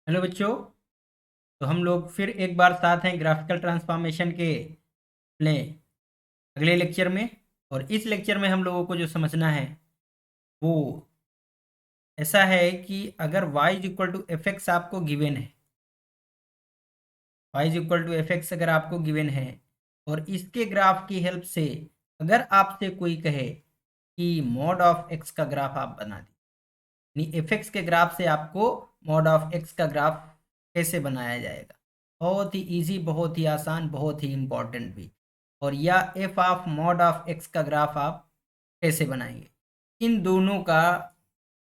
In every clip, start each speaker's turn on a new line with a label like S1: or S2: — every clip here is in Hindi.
S1: हेलो बच्चों। तो हम लोग फिर एक बार साथ हैं ग्राफिकल ट्रांसफॉर्मेशन के अपने अगले लेक्चर में। और इस लेक्चर में हम लोगों को जो समझना है वो ऐसा है कि अगर y is equal to f x आपको गिवन है, y is equal to f x अगर आपको गिवन है और इसके ग्राफ की हेल्प से अगर आपसे कोई कहे कि मॉड ऑफ एक्स का ग्राफ आप बना दीजिए, एफ एक्स के ग्राफ से आपको मॉड ऑफ एक्स का ग्राफ कैसे बनाया जाएगा। बहुत ही इजी, बहुत ही आसान, बहुत ही इंपॉर्टेंट भी। और या F of mod of x का ग्राफ आप कैसे बनाएंगे, इन दोनों का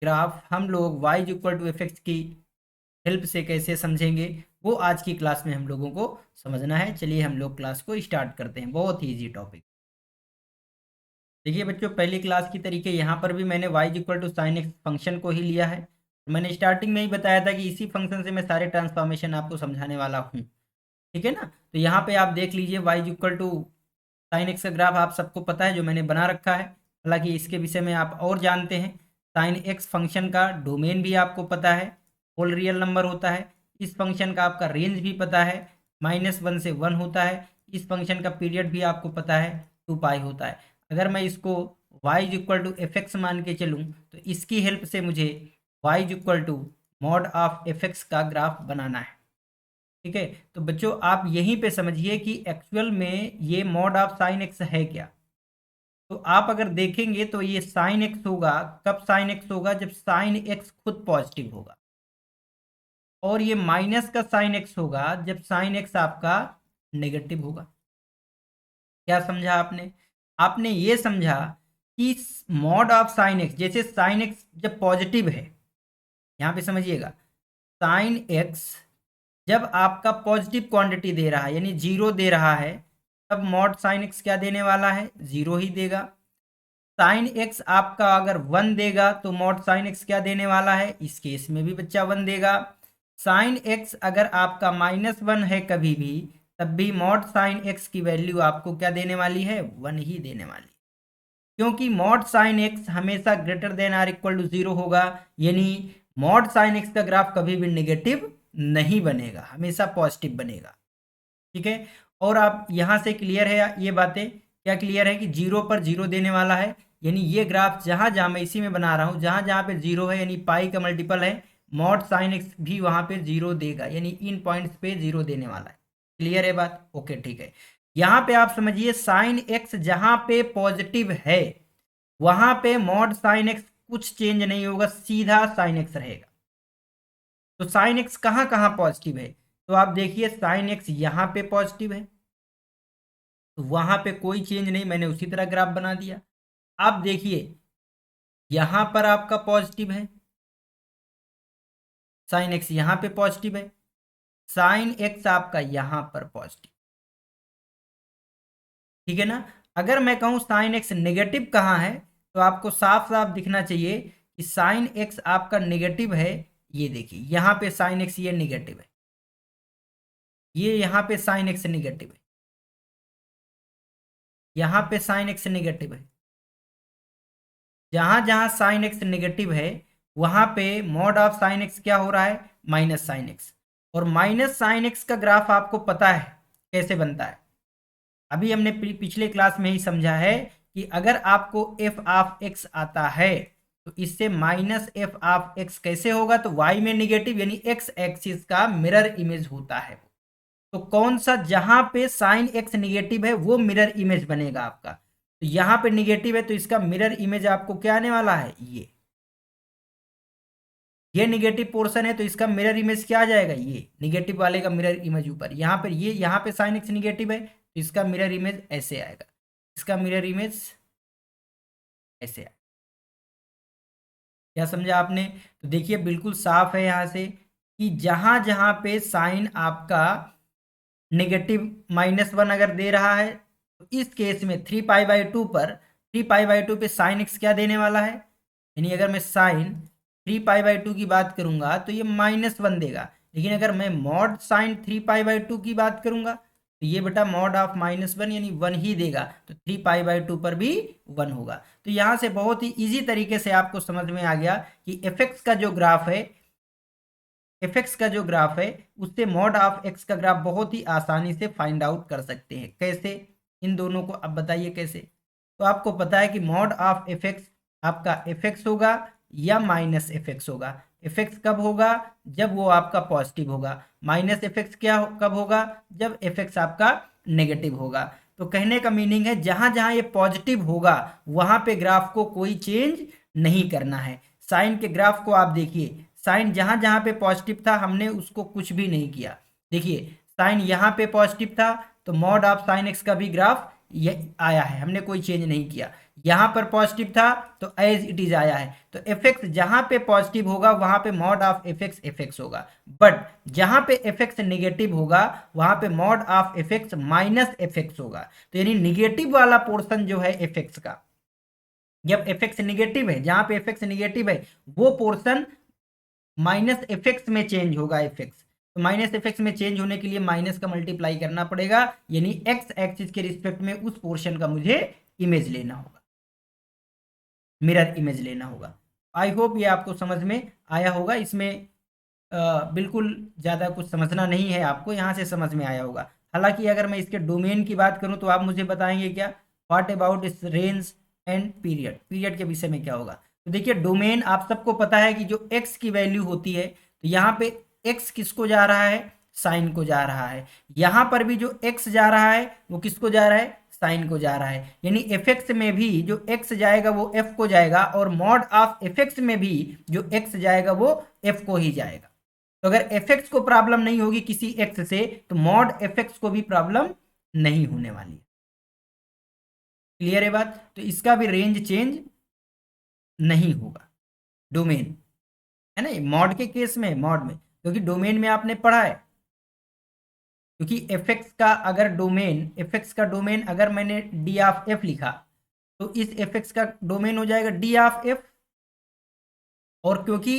S1: ग्राफ हम लोग y equal to f x की हेल्प से कैसे समझेंगे, वो आज की क्लास में हम लोगों को समझना है। चलिए हम लोग क्लास को स्टार्ट करते हैं। बहुत ही इजी टॉपिक। देखिए बच्चों, पहली क्लास की तरीके यहाँ पर भी मैंने y equal to sine x function को ही लिया है। मैंने स्टार्टिंग में ही बताया था कि इसी फंक्शन से मैं सारे ट्रांसफॉर्मेशन आपको समझाने वाला हूँ। ठीक है ना। तो यहाँ पे आप देख लीजिए y equal to sine x का ग्राफ आप सबको पता है, जो मैंने बना रखा है। हालांकि इसके विषय में आप और जानते हैं। साइन एक्स फंक्शन का डोमेन भी आपको पता है, होल रियल नंबर होता है। इस फंक्शन का आपका रेंज भी पता है, -1 से 1 होता है। इस फंक्शन का पीरियड भी आपको पता है, 2 पाई होता है। अगर मैं इसको y equal to f x मान के चलूँ तो इसकी हेल्प से मुझे y equal to mod of f x का ग्राफ बनाना है। ठीक है। तो बच्चों आप यहीं पे समझिए कि एक्चुअल में ये मॉड ऑफ साइन एक्स है क्या। तो आप अगर देखेंगे तो ये साइन एक्स होगा। कब साइन एक्स होगा? जब साइन एक्स खुद पॉजिटिव होगा। और ये माइनस का साइन एक्स होगा जब साइन एक्स आपका नेगेटिव होगा। क्या समझा आपने? आपने ये समझा कि मॉड ऑफ साइन एक्स, जैसे साइन एक्स जब पॉजिटिव है, यहां पे समझिएगा, साइन एक्स जब आपका पॉजिटिव क्वांटिटी दे रहा है यानी 0 दे रहा है, तब मॉड साइन एक्स क्या देने वाला है? 0 ही देगा। साइन एक्स आपका अगर 1 देगा तो मॉड साइन एक्स क्या देने वाला है? इस केस में भी बच्चा 1 देगा। साइन एक्स अगर आपका -1 है कभी भी, तब भी मॉड साइन एक्स की वैल्यू आपको क्या देने वाली है? 1 ही देने वाली। क्योंकि मॉड साइन एक्स हमेशा greater than or equal to 0 होगा, यानी मॉड साइन एक्स का ग्राफ कभी भी नेगेटिव नहीं बनेगा, हमेशा पॉजिटिव बनेगा। ठीक है। और आप यहां से क्लियर है ये बातें? क्या क्लियर है कि 0 पर 0 देने वाला है, यानी ये ग्राफ जहां जहां मैं इसी में बना रहा हूं, जहां जहां पे 0 है यानी पाई का मल्टीपल है, मॉड साइन एक्स भी वहां पे 0 देगा, यानी इन पॉइंट्स पे 0 देने वाला है। क्लियर है बात? ओके ठीक है। यहां पे आप समझिए, साइन एक्स जहां पे पॉजिटिव है वहां पे मॉड साइन एक्स कुछ चेंज नहीं होगा, सीधा साइन एक्स रहेगा। तो साइन एक्स कहां कहां पॉजिटिव है? तो आप देखिए, साइन एक्स यहां पे पॉजिटिव है तो वहां पे कोई चेंज नहीं, मैंने उसी तरह ग्राफ बना दिया। आप देखिए, यहां पर आपका पॉजिटिव है, साइन एक्स यहां पे पॉजिटिव है, साइन एक्स आपका यहां पर पॉजिटिव। ठीक है ना। अगर मैं कहूं साइन एक्स नेगेटिव कहां है, तो आपको साफ साफ दिखना चाहिए कि साइन एक्स आपका नेगेटिव है। ये देखिए, यहां पे साइन एक्स ये नेगेटिव है, ये यहां पे साइन एक्स नेगेटिव है, यहां पे साइन एक्स नेगेटिव है। जहां जहां साइन एक्स नेगेटिव है वहां पे मॉड ऑफ साइन एक्स क्या हो रहा है? Minus sign x. और माइनस साइन एक्स का ग्राफ आपको पता है कैसे बनता है? अभी हमने पिछले क्लास में ही समझा है कि अगर आपको एफ ऑफ एक्स आता है तो इससे माइनस एफ ऑफ एक्स कैसे होगा? तो वाई में निगेटिव यानी एक्स एक्सिस का मिरर इमेज होता है। तो कौन सा, जहां पे साइन एक्स निगेटिव है वो मिरर इमेज बनेगा आपका। तो यहां पे निगेटिव है तो इसका मिरर इमेज आपको क्या आने वाला है? ये निगेटिव पोर्शन है तो इसका मिरर इमेज क्या आ जाएगा? ये निगेटिव वाले का मिरर इमेज ऊपर, यहाँ पर ये, यहाँ पे साइन एक्स निगेटिव है तो इसका मिरर इमेज ऐसे आएगा, इसका मिरर इमेज ऐसे आएगा। क्या समझा आपने? तो देखिए बिल्कुल साफ है यहाँ से कि जहां जहां पे साइन आपका नेगेटिव -1 अगर दे रहा है तो इस केस में 3 पाई बाई 2 पर, 3 पाई बाई 2 पे साइन एक्स क्या देने वाला है? यानी अगर मैं साइन 3 पाई बाई 2 की बात करूंगा तो ये -1 देगा। लेकिन अगर मैं मॉड साइन 3 पाई बाई 2 की बात करूंगा तो ये बेटा मॉड ऑफ -1 यानी 1 ही देगा। तो 3 पाई बाई 2 पर भी 1 होगा। तो यहां से बहुत ही इजी तरीके से आपको समझ में आ गया कि एफ एक्स का जो ग्राफ है, एफ एक्स का जो ग्राफ है उससे मॉड ऑफ एक्स का ग्राफ बहुत ही आसानी से फाइंड आउट कर सकते हैं। कैसे? इन दोनों को अब बताइए कैसे। तो आपको पता है कि मॉड ऑफ एफ एक्स आपका एफ एक्स होगा या माइनस एफ एक्स होगा। एफ एक्स कब होगा? जब वो आपका पॉजिटिव होगा। माइनस एफ एक्स कब होगा? जब एफ एक्स आपका नेगेटिव होगा। तो कहने का मीनिंग है जहां जहां ये पॉजिटिव होगा वहां पे ग्राफ को कोई चेंज नहीं करना है। साइन के ग्राफ को आप देखिए, साइन जहां जहां पे पॉजिटिव था हमने उसको कुछ भी नहीं किया। देखिए साइन यहाँ पे पॉजिटिव था तो मॉड ऑफ साइन एक्स का भी ग्राफ ये आया है, हमने कोई चेंज नहीं किया। यहाँ पर पॉजिटिव था तो एज इट इज आया है। तो एफ एक्स जहां पे पॉजिटिव होगा वहां पे मॉड ऑफ एफ एक्स होगा। बट जहां पे एफ एक्स नेगेटिव होगा वहां पे mod of f x minus F x होगा। तो यानी निगेटिव वाला पोर्शन जो है एफ एक्स का, जब एफ एक्स निगेटिव है, जहां पे एफ एक्स निगेटिव है वो पोर्शन माइनस एफ एक्स में चेंज होगा। एफ एक्स तो माइनस एफ एक्स में चेंज होने के लिए माइनस का मल्टीप्लाई करना पड़ेगा, यानी एक्स एक्सिस के रिस्पेक्ट में उस पोर्शन का मुझे इमेज लेना होगा, मिरर इमेज लेना होगा। आई होप ये आपको समझ में आया होगा। इसमें बिल्कुल ज़्यादा कुछ समझना नहीं है आपको, यहाँ से समझ में आया होगा। हालांकि अगर मैं इसके डोमेन की बात करूँ तो आप मुझे बताएंगे क्या, व्हाट अबाउट इस रेंज एंड पीरियड, पीरियड के विषय में क्या होगा। तो देखिए डोमेन आप सबको पता है कि जो एक्स की वैल्यू होती है, तो यहाँ पे एक्स किसको जा रहा है? साइन को जा रहा है। यहाँ पर भी जो एक्स जा रहा है वो किसको जा रहा है? साइन को जा रहा है। यानी एफ एक्स में भी जो एक्स जाएगा वो एफ को जाएगा, और मॉड ऑफ एफ एक्स में भी जो एक्स जाएगा वो एफ को ही जाएगा। तो अगर एफ एक्स को प्रॉब्लम नहीं होगी किसी एक्स से तो मॉड एफ एक्स को भी प्रॉब्लम नहीं होने वाली है। क्लियर है बात? तो इसका भी रेंज चेंज नहीं होगा, डोमेन है ना, मॉड के केस में, मॉड में, क्योंकि डोमेन में आपने पढ़ा है। क्योंकि एफ एक्स का अगर डोमेन, एफ एक्स का डोमेन अगर मैंने डी ऑफ एफ लिखा तो इस एफ एक्स का डोमेन हो जाएगा डी ऑफ एफ। और क्योंकि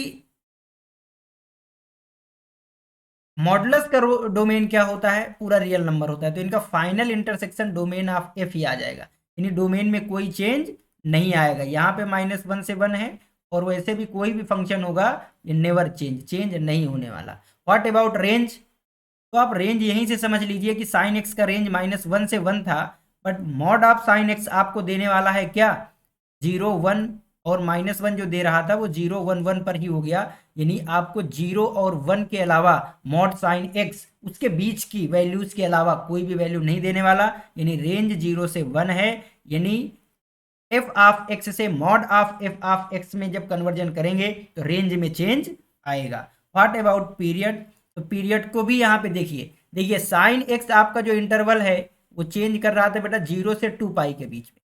S1: मॉडुलस का डोमेन क्या होता है? पूरा रियल नंबर होता है, तो इनका final intersection domain of F ही आ जाएगा। यानी डोमेन में कोई चेंज नहीं आएगा। यहाँ पे -1 से 1 है, और वैसे भी कोई भी फंक्शन होगा ये नेवर चेंज, चेंज नहीं होने वाला। What about range? तो आप रेंज यहीं से समझ लीजिए कि साइन एक्स का रेंज -1 से 1 था, but mod of sine x आपको देने वाला है क्या? 0 1, और -1 जो दे रहा था वो 0 1 1 पर ही हो गया। यानी आपको 0 और 1 के अलावा मॉड साइन एक्स उसके बीच की वैल्यूज के अलावा कोई भी वैल्यू नहीं देने वाला। यानी रेंज 0 से 1 है। यानी एफ ऑफ एक्स से mod of F of x में जब कन्वर्जन करेंगे तो रेंज में चेंज आएगा। What about period? तो पीरियड को भी यहाँ पे देखिए, देखिए साइन एक्स आपका जो इंटरवल है वो चेंज कर रहा था बेटा 0 से 2 पाई के बीच में।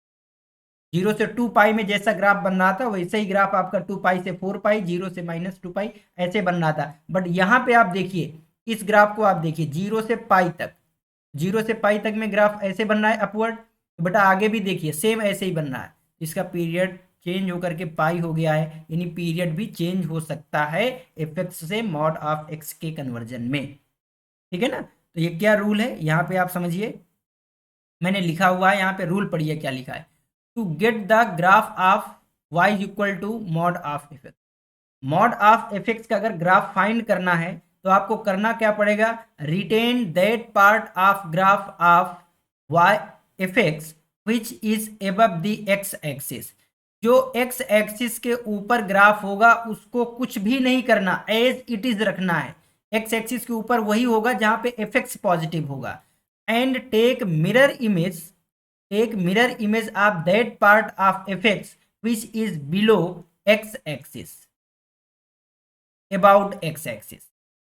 S1: 0 से 2 पाई में जैसा ग्राफ बन रहा था वैसे ही ग्राफ आपका 2 पाई से 4 पाई, 0 से -2 पाई ऐसे बन रहा था। बट यहाँ पे आप देखिए, इस ग्राफ को आप देखिए 0 से पाई तक, 0 से पाई तक में ग्राफ ऐसे बन रहा है अपवर्ड। तो बेटा आगे भी देखिए सेम ऐसे ही बन रहा है। इसका पीरियड चेंज होकर के पाई हो गया है, यानी पीरियड भी चेंज हो सकता है एफ एक्स से मॉड ऑफ एक्स के कन्वर्जन में। ठीक है ना? तो ये क्या रूल है यहाँ पे आप समझिए, मैंने लिखा हुआ है यहाँ पे, रूल पढ़िए क्या लिखा है। To get the graph of y is equal to mod of f x, mod of f x का अगर ग्राफ फाइंड करना है तो आपको करना क्या पड़ेगा? Retain that part of graph of y f x which is above the x axis. जो एक्स एक्सिस के ऊपर ग्राफ होगा उसको कुछ भी नहीं करना, एज इट इज रखना है। एक्स एक्सिस के ऊपर वही होगा जहां पे एफ एक्स पॉजिटिव होगा। And take mirror image, take mirror image of that part of f x which is below x axis, about x axis.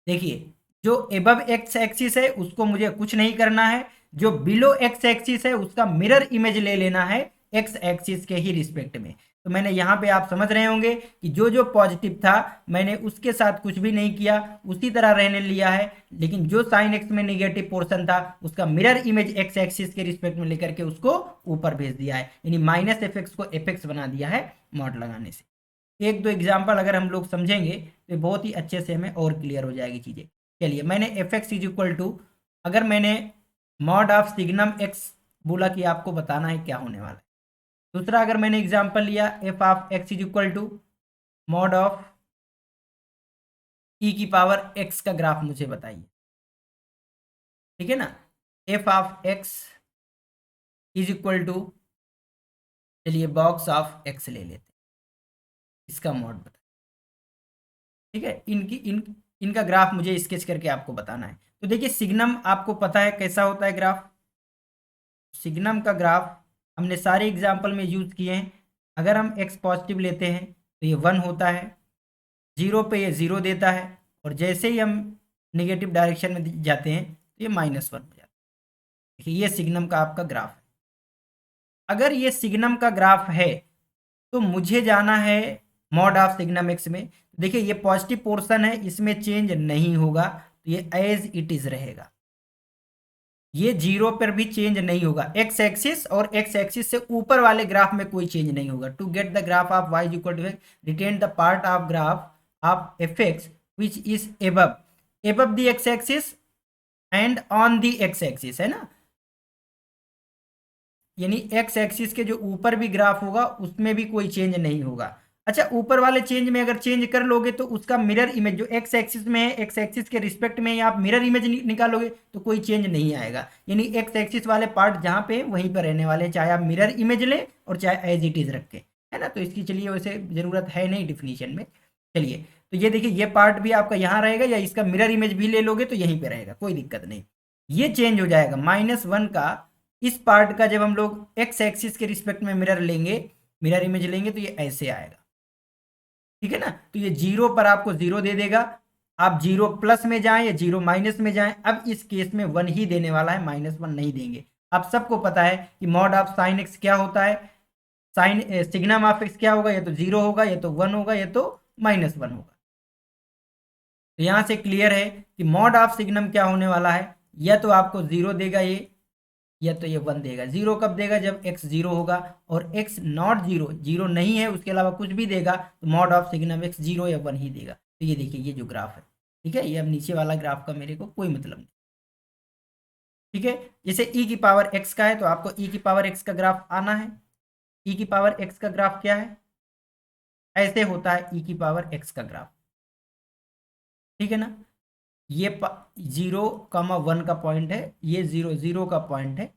S1: देखिए जो एबव एक्स एक्सिस है उसको मुझे कुछ नहीं करना है, जो बिलो एक्स एक्सिस है उसका मिरर इमेज ले लेना है एक्स एक्सिस के ही रिस्पेक्ट में। तो मैंने यहाँ पे आप समझ रहे होंगे कि जो जो पॉजिटिव था मैंने उसके साथ कुछ भी नहीं किया, उसी तरह रहने लिया है। लेकिन जो साइन एक्स में नेगेटिव पोर्शन था उसका मिरर इमेज एक्स एक्सिस के रिस्पेक्ट में लेकर के उसको ऊपर भेज दिया है, यानी माइनस एफ एक्स को एफ एक्स बना दिया है मॉड लगाने से। एक दो एग्जाम्पल अगर हम लोग समझेंगे तो बहुत ही अच्छे से हमें और क्लियर हो जाएगी चीज़ें। चलिए मैंने f x is equal to, अगर मैंने मॉड ऑफ सिग्नम एक्स बोला कि आपको बताना है क्या होने वाला है। दूसरा अगर मैंने एग्जाम्पल लिया F of x is equal to mod of E की पावर एक्स का ग्राफ मुझे बताइए, ठीक है ना। F of x is equal to, चलिए बॉक्स ऑफ एक्स ले लेते हैं, इसका मॉड बताइए, ठीक है। इनका ग्राफ मुझे स्केच करके आपको बताना है। तो देखिए सिग्नम आपको पता है कैसा होता है ग्राफ। सिग्नम का ग्राफ हमने सारे एग्जाम्पल में यूज किए हैं। अगर हम एक्स पॉजिटिव लेते हैं तो ये 1 होता है, जीरो पे ये 0 देता है, और जैसे ही हम निगेटिव डायरेक्शन में जाते हैं तो ये -1 हो जाता है। देखिए ये सिग्नम का आपका ग्राफ है। अगर ये सिग्नम का ग्राफ है तो मुझे जाना है मॉड ऑफ सिग्नम एक्स में। देखिए ये पॉजिटिव पोर्शन है, इसमें चेंज नहीं होगा, तो ये एज इट इज रहेगा। ये 0 पर भी चेंज नहीं होगा। एक्स एक्सिस और एक्स एक्सिस से ऊपर वाले ग्राफ में कोई चेंज नहीं होगा। To get the graph of y equal to retain the part of graph of f x which is above the x axis and on the x axis, है ना। यानी एक्स एक्सिस के जो ऊपर भी ग्राफ होगा उसमें भी कोई चेंज नहीं होगा। अच्छा, ऊपर वाले चेंज में अगर चेंज कर लोगे तो उसका मिरर इमेज जो एक्स एक्सिस में है, एक्स एक्सिस के रिस्पेक्ट में आप मिरर इमेज निकालोगे तो कोई चेंज नहीं आएगा। यानी एक्स एक्सिस वाले पार्ट जहाँ पे वहीं पर रहने वाले, चाहे आप मिरर इमेज लें और चाहे एज इट इज रखें, है ना। तो इसकी चलिए वैसे जरूरत है नहीं डिफिनीशन में। चलिए तो ये देखिए ये पार्ट भी आपका यहाँ रहेगा, या इसका मिरर इमेज भी ले लोगे तो यहीं पे रहेगा, कोई दिक्कत नहीं। ये चेंज हो जाएगा -1 का इस पार्ट का, जब हम लोग एक्स एक्सिस के रिस्पेक्ट में मिरर लेंगे, मिरर इमेज लेंगे तो ये ऐसे आएगा, ठीक है ना। तो ये 0 पर आपको 0 दे देगा। आप 0 प्लस में जाएं या 0 माइनस में जाएं, अब इस केस में 1 ही देने वाला है, -1 नहीं देंगे। आप सबको पता है कि मॉड ऑफ साइन एक्स क्या होता है, साइन सिग्नम ऑफ एक्स क्या होगा, या तो 0 होगा, या तो 1 होगा, या तो -1 होगा। तो यहां से क्लियर है कि मॉड ऑफ सिग्नम क्या होने वाला है, या तो आपको 0 देगा ये, या तो ये 1 देगा। 0 कब देगा, जब x 0 होगा, और x नॉट 0, 0 नहीं है उसके अलावा कुछ भी देगा तो मॉड ऑफ सिग्नम x 0 या 1 ही देगा। तो ये देखिए ये जो ग्राफ है, ठीक है। ये अब नीचे वाला ग्राफ का मेरे को कोई मतलब नहीं, ठीक है। जैसे e की पावर x का है तो आपको e की पावर x का ग्राफ आना है। e की पावर x का ग्राफ क्या है, ऐसे होता है e की पावर x का ग्राफ, ठीक है ना। ये 0,1 का पॉइंट है, ये 0,0 का पॉइंट है,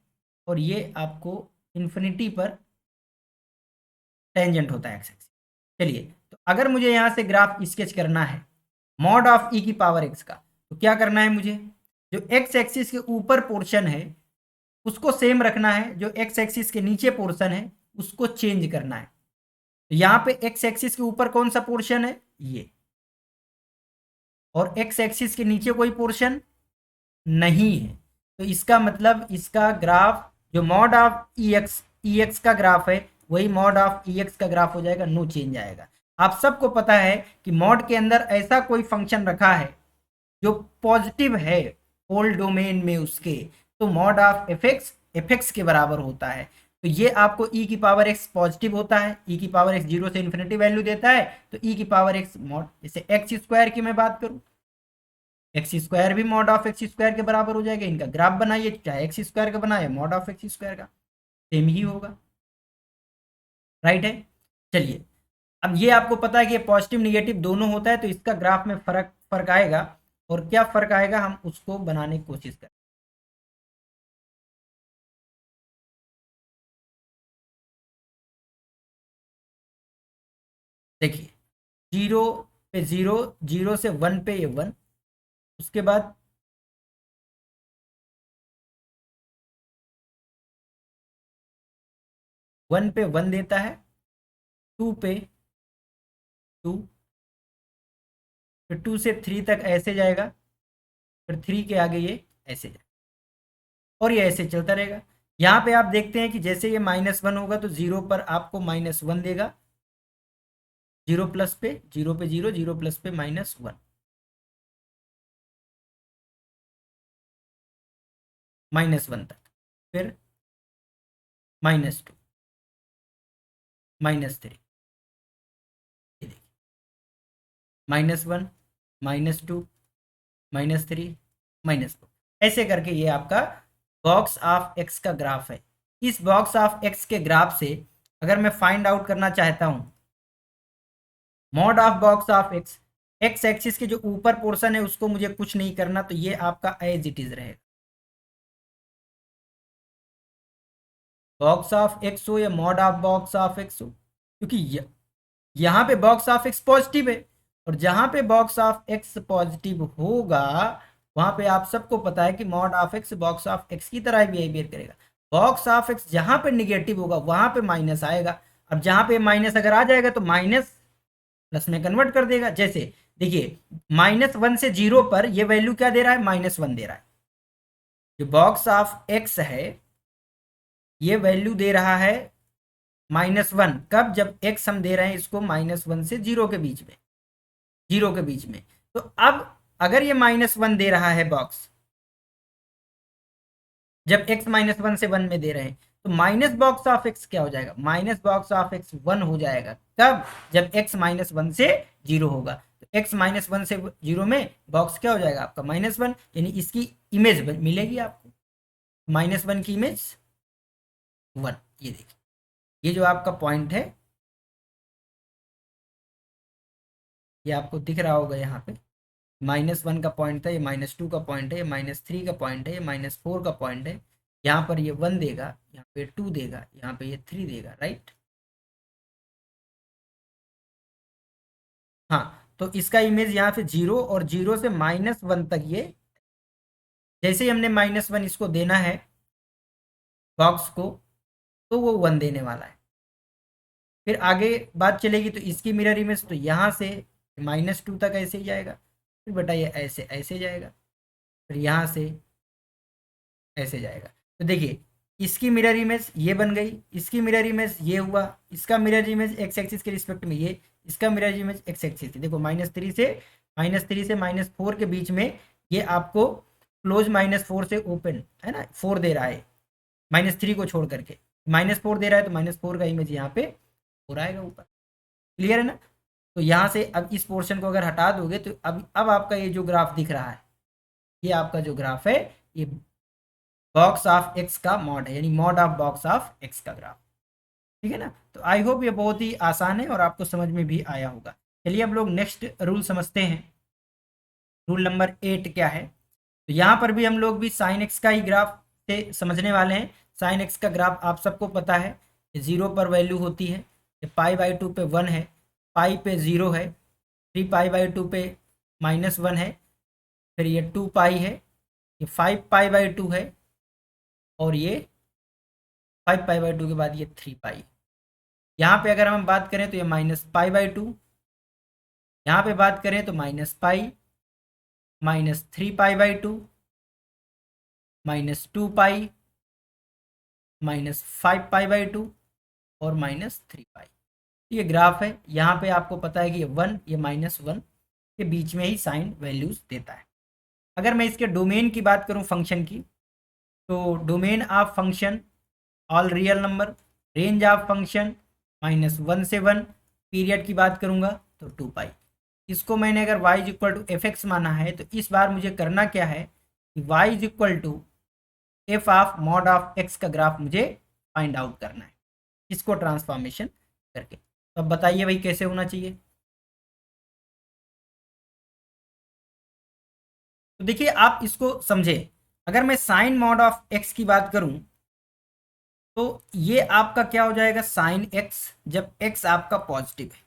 S1: और ये आपको इन्फिनिटी पर टेंजेंट होता है एक्स एक्सिस। चलिए तो अगर मुझे यहाँ से ग्राफ स्केच करना है मॉड ऑफ ई की पावर एक्स का, तो क्या करना है मुझे, जो एक्स एक्सिस के ऊपर पोर्शन है उसको सेम रखना है, जो एक्स एक्सिस के नीचे पोर्शन है उसको चेंज करना है। तो यहाँ पे एक्स एक्सिस के ऊपर कौन सा पोर्शन है, ये, और एक्स एक्सिस के नीचे कोई पोर्शन नहीं है। तो इसका मतलब इसका ग्राफ जो मॉड ऑफ ई एक्स का ग्राफ है वही मॉड ऑफ ई एक्स का ग्राफ हो जाएगा, नो चेंज आएगा। आप सबको पता है कि मॉड के अंदर ऐसा कोई फंक्शन रखा है जो पॉजिटिव है होल डोमेन में उसके, तो मॉड ऑफ एफ एक्स के बराबर होता है। तो ये आपको ई की पावर एक्स पॉजिटिव होता है, ई की पावर एक्स 0 से इन्फिनिटी वैल्यू देता है, तो ई की पावर एक्स मॉड, जैसे एक्स स्क्वायर की मैं बात करूं, एक्स स्क्वायर भी मॉड ऑफ एक्स स्क्वायर के बराबर हो जाएगा। इनका ग्राफ बनाइए, चाहे एक्स स्क्वायर का बनाए मॉड ऑफ एक्स स्क्वायर का, सेम ही होगा, राइट है। चलिए अब ये आपको पता है कि पॉजिटिव निगेटिव दोनों होता है, तो इसका ग्राफ में फर्क फर्क आएगा, और क्या फर्क आएगा हम उसको बनाने की कोशिश करें। देखिए 0 पे 0, 0 से 1 पे ये 1, उसके बाद 1 पे 1 देता है, 2 पे 2, फिर 2 से 3 तक ऐसे जाएगा, फिर 3 के आगे ये ऐसे जाएगा, और ये ऐसे चलता रहेगा। यहाँ पे आप देखते हैं कि जैसे ये -1 होगा तो 0 पर आपको -1 देगा, 0 प्लस पे 0 पे 0, 0 प्लस पे -1, -1 तक, फिर -2, -3, ये देखिए -1, -2, -3, -4, ऐसे करके ये आपका बॉक्स ऑफ एक्स का ग्राफ है। इस बॉक्स ऑफ एक्स के ग्राफ से अगर मैं फाइंड आउट करना चाहता हूँ mod of box of x, x axis के जो ऊपर पोर्शन है उसको मुझे कुछ नहीं करना, तो ये आपका एज इट इज रहेगा। बॉक्स ऑफ एक्स हो या mod of box of x हो, क्योंकि यहाँ पे बॉक्स ऑफ एक्स पॉजिटिव है, और जहां पे बॉक्स ऑफ एक्स पॉजिटिव होगा वहां पे आप सबको पता है कि mod of x box of x की तरह बिहेवियर करेगा। बॉक्स ऑफ एक्स जहां पे निगेटिव होगा वहां पे माइनस आएगा। अब जहां पे माइनस अगर आ जाएगा तो माइनस प्लस में कन्वर्ट कर देगा। जैसे देखिए, -1 से 0 पर ये वैल्यू क्या दे रहा है, -1 दे रहा है। जो बॉक्स ऑफ एक्स है ये वैल्यू दे रहा है -1, कब, जब एक्स हम दे रहे हैं इसको -1 से 0 के बीच में, 0 के बीच में। तो अब अगर ये -1 दे रहा है बॉक्स, जब x -1 से 1 में दे रहे हैं, तो माइनस बॉक्स ऑफ एक्स क्या हो जाएगा, माइनस बॉक्स ऑफ एक्स 1 हो जाएगा। कब, जब x -1 से 0 होगा। तो x -1 से 0 में बॉक्स क्या हो जाएगा आपका -1, यानी इसकी इमेज मिलेगी आपको, -1 की इमेज 1। ये देखिए, ये जो आपका पॉइंट है ये आपको दिख रहा होगा यहाँ पे, -1 का पॉइंट था, ये -2 का पॉइंट है, ये -3 का पॉइंट है, ये -4 का पॉइंट है। यहाँ पर ये 1 देगा, यहाँ पे 2 देगा, यहाँ पे ये 3 देगा, राइट। हाँ, तो इसका इमेज यहाँ पे 0 और 0 से -1 तक ये, जैसे ही हमने -1 इसको देना है बॉक्स को, तो वो 1 देने वाला है। फिर आगे बात चलेगी तो इसकी मिरर इमेज तो यहाँ से -2 तक ऐसे ही जाएगा, फिर बेटा ये ऐसे ऐसे जाएगा, फिर यहाँ से ऐसे जाएगा। तो देखिए, इसकी मिरर इमेज ये बन गई, इसकी मिरर इमेज ये हुआ, इसका मिरर इमेज एक्स एक्सिस के रिस्पेक्ट में ये, इसका मिरर इमेज एक्स एक्सिस की। देखो -3 से -4 के बीच में ये आपको क्लोज -4 से ओपन है ना, 4 दे रहा है, -3 को छोड़ करके -4 दे रहा है, तो -4 का इमेज यहाँ पे 4 आएगा ऊपर। क्लियर है ना। तो यहाँ से अब इस पोर्शन को अगर हटा दोगे तो अब आपका ये जो ग्राफ दिख रहा है, ये आपका जो ग्राफ है ये बॉक्स ऑफ एक्स का मॉड है, यानी mod of box of x का ग्राफ। ठीक है ना। तो आई होप ये बहुत ही आसान है और आपको समझ में भी आया होगा। चलिए अब लोग नेक्स्ट रूल समझते हैं। रूल नंबर 8 क्या है, तो यहाँ पर भी हम लोग भी साइन एक्स का ही ग्राफ से समझने वाले हैं। साइन एक्स का ग्राफ आप सबको पता है, 0 पर वैल्यू होती है, ये π/2 पे 1 है, पाई पे 0 है, 3π/2 पे -1 है, फिर ये 2 है, ये 5π/2 है, और ये 5π/2 के बाद ये 3π। यहाँ पे अगर हम बात करें तो ये -π/2, यहाँ पे बात करें तो -π, -3π/2, -2π, -5π/2 और -3π। ये ग्राफ है, यहाँ पे आपको पता है कि ये 1 ये -1 के बीच में ही साइन वैल्यूज देता है। अगर मैं इसके डोमेन की बात करूँ फंक्शन की, तो domain of function all real number, range of function -1 से 1, पीरियड की बात करूंगा तो 2π। इसको मैंने अगर y = fx माना है, तो इस बार मुझे करना क्या है कि y = f of mod of x का ग्राफ मुझे फाइंड आउट करना है, इसको ट्रांसफॉर्मेशन करके। तो अब बताइए भाई कैसे होना चाहिए। तो देखिए आप इसको समझे, अगर मैं साइन मॉड ऑफ x की बात करूं तो ये आपका क्या हो जाएगा, साइन x जब x आपका पॉजिटिव है,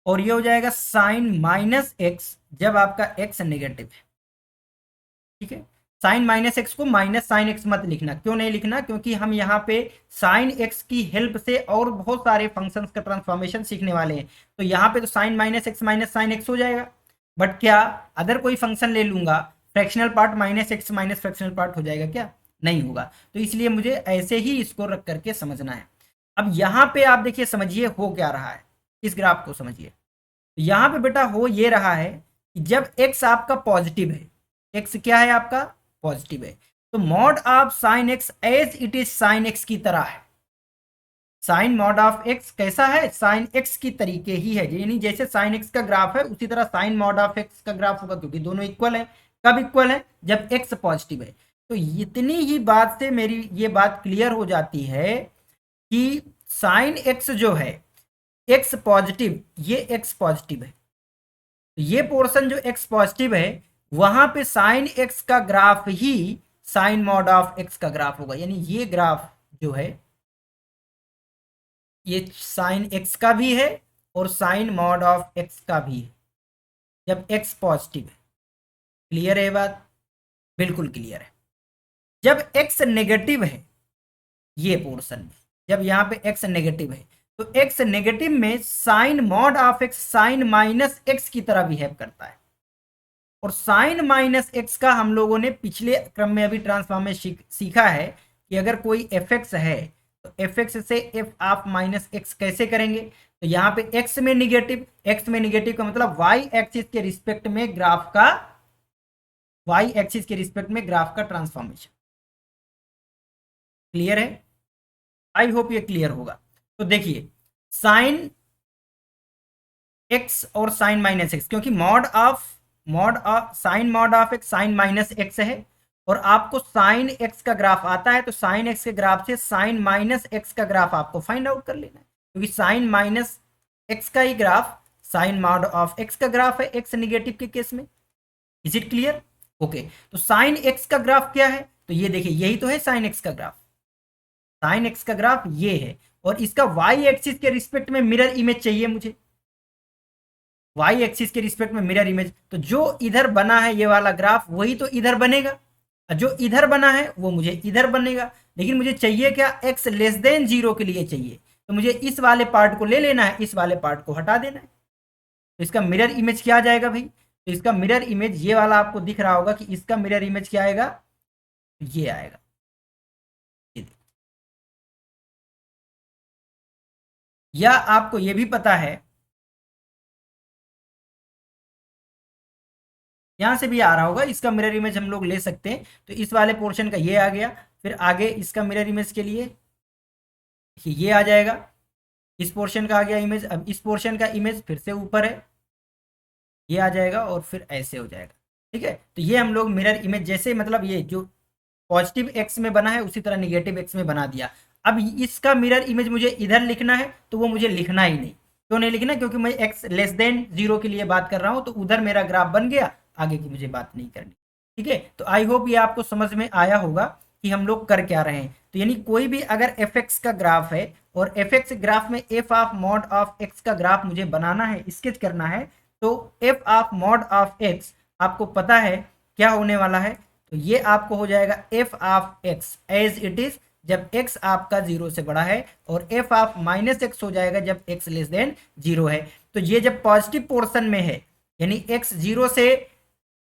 S1: और ये हो जाएगा साइन -x जब आपका x नेगेटिव है। ठीक है, साइन -x को माइनस साइन x मत लिखना। क्यों नहीं लिखना, क्योंकि हम यहाँ पे साइन x की हेल्प से और बहुत सारे फंक्शंस का ट्रांसफॉर्मेशन सीखने वाले हैं। तो यहाँ पे तो sine -x minus sine x हो जाएगा, बट क्या अदर कोई फंक्शन ले लूंगा fractional part -x minus fractional part हो जाएगा क्या, नहीं होगा। तो इसलिए मुझे ऐसे ही इसको रख करके समझना है। अब यहाँ पे आप देखिए, समझिए हो क्या रहा है, इस ग्राफ को समझिए। यहाँ पे बेटा हो ये रहा है कि जब x आपका पॉजिटिव है, x क्या है आपका पॉजिटिव है, तो mod of sine x as it is sine x की तरह है। साइन मॉड ऑफ x कैसा है, साइन x की तरीके ही है, यानी जैसे साइन x का ग्राफ है उसी तरह साइन मॉड ऑफ x का ग्राफ होगा, क्योंकि दोनों इक्वल है। कब इक्वल है, जब x पॉजिटिव है। तो इतनी ही बात से मेरी ये बात क्लियर हो जाती है कि साइन x जो है एक्स पॉजिटिव, ये एक्स पॉजिटिव है, तो ये पोर्शन जो एक्स पॉजिटिव है वहां पे साइन एक्स का ग्राफ ही साइन मॉड ऑफ एक्स का ग्राफ होगा, यानी ये ग्राफ जो है ये साइन एक्स का भी है और साइन मॉड ऑफ एक्स का भी है जब एक्स पॉजिटिव है। क्लियर है बात? बिल्कुल क्लियर है। जब एक्स नेगेटिव है ये पोर्शन में, जब यहाँ पे एक्स नेगेटिव है तो एक्स नेगेटिव में sine mod of x sine minus x की तरह बिहेव करता है, और साइन माइनस एक्स का हम लोगों ने पिछले क्रम में अभी ट्रांसफॉर्म में सीखा है कि अगर कोई एफ एक्स है तो एफ एक्स से एफ ऑफ माइनस एक्स कैसे करेंगे, तो यहाँ पे एक्स में निगेटिव का मतलब वाई एक्सिस के रिस्पेक्ट में ग्राफ का, वाई एक्सिस के रिस्पेक्ट में ग्राफ का ट्रांसफॉर्मेशन। क्लियर है? आई होप ये क्लियर होगा। तो देखिए साइन एक्स और साइन माइनस एक्स, क्योंकि mod of sine mod of x sine minus x है, और आपको साइन एक्स का ग्राफ आता है तो साइन एक्स के ग्राफ से साइन माइनस एक्स का ग्राफ आपको फाइंड आउट कर लेना है, क्योंकि साइन माइनस एक्स का ही graph sine mod of x का ग्राफ है एक्स निगेटिव के केस में। Is it clear? ओके, तो साइन एक्स का ग्राफ क्या है, तो ये देखिए यही तो है साइन एक्स का ग्राफ, साइन एक्स का ग्राफ ये है, और इसका वाई एक्सिस के रिस्पेक्ट में मिरर इमेज चाहिए मुझे, वाई एक्सिस के रिस्पेक्ट में मिरर इमेज, तो जो इधर बना है ये वाला ग्राफ वही तो इधर बनेगा, जो इधर बना है वो मुझे इधर बनेगा, लेकिन मुझे चाहिए क्या, एक्स लेस देन 0 के लिए चाहिए, तो मुझे इस वाले पार्ट को ले लेना है, इस वाले पार्ट को हटा देना है, तो इसका मिरर इमेज क्या आ जाएगा भाई, तो इसका मिरर इमेज ये वाला आपको दिख रहा होगा कि इसका मिरर इमेज क्या आएगा, ये आएगा, ये या आपको ये भी पता है, यहां से भी आ रहा होगा, इसका मिरर इमेज हम लोग ले सकते हैं, तो इस वाले पोर्शन का ये आ गया, फिर आगे इसका मिरर इमेज के लिए ये आ जाएगा, इस पोर्शन का आ गया इमेज, अब इस पोर्शन का इमेज फिर से ऊपर है, ये आ जाएगा और फिर ऐसे हो जाएगा। ठीक है, तो ये हम लोग मिरर इमेज जैसे मतलब ये जो पॉजिटिव एक्स में बना है उसी तरह निगेटिव एक्स में बना दिया। अब इसका मिरर इमेज मुझे इधर लिखना है तो वो मुझे लिखना ही नहीं, क्यों नहीं लिखना, क्योंकि मैं एक्स लेस देन 0 के लिए बात कर रहा हूं, तो उधर मेरा ग्राफ बन गया, आगे की मुझे बात नहीं करनी। ठीक है, तो आई होप ये आपको समझ में आया होगा कि हम लोग कर क्या रहे हैं। तो यानी कोई भी अगर एफ एक्स का ग्राफ है और एफ एक्स ग्राफ में F of mod of x का ग्राफ मुझे बनाना है, स्केच करना है, तो F of mod of x आपको पता है क्या होने वाला है, तो ये आपको हो जाएगा f of x as it is जब एक्स आपका 0 से बड़ा है, और एफ ऑफ माइनस एक्स हो जाएगा जब एक्स लेस देन 0 है। तो ये जब पॉजिटिव पोर्शन में है यानी एक्स 0 से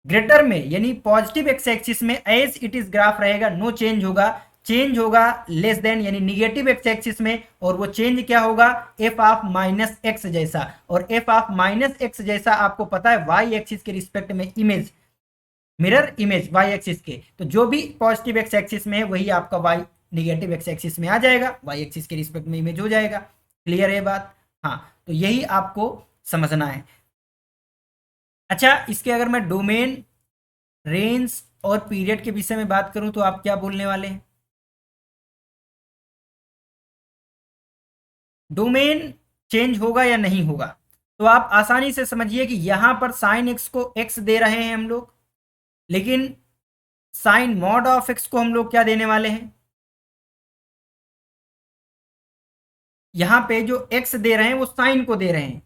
S1: ग्रेटर में, यानी पॉजिटिव एक्स एक्सिस में एज इट इज ग्राफ रहेगा, नो चेंज होगा, चेंज होगा लेस देन यानी निगेटिव एक्स एक्सिस में, और वो चेंज क्या होगा, एफ ऑफ माइनस एक्स जैसा, और एफ ऑफ माइनस एक्स जैसा आपको पता है वाई एक्सिस के रिस्पेक्ट में image, mirror image y axis के, तो जो भी पॉजिटिव एक्स एक्सिस में है वही आपका वाई निगेटिव एक्स एक्सिस में आ जाएगा, वाई एक्सिस के रिस्पेक्ट में इमेज हो जाएगा। क्लियर है बात? हाँ, तो यही आपको समझना है। अच्छा, इसके अगर मैं डोमेन, रेंज और पीरियड के विषय में बात करूं तो आप क्या बोलने वाले हैं? डोमेन चेंज होगा या नहीं होगा, तो आप आसानी से समझिए कि यहां पर साइन एक्स को एक्स दे रहे हैं हम लोग, लेकिन साइन मॉड ऑफ एक्स को हम लोग क्या देने वाले हैं, यहाँ पे जो x दे रहे हैं वो साइन को दे रहे हैं,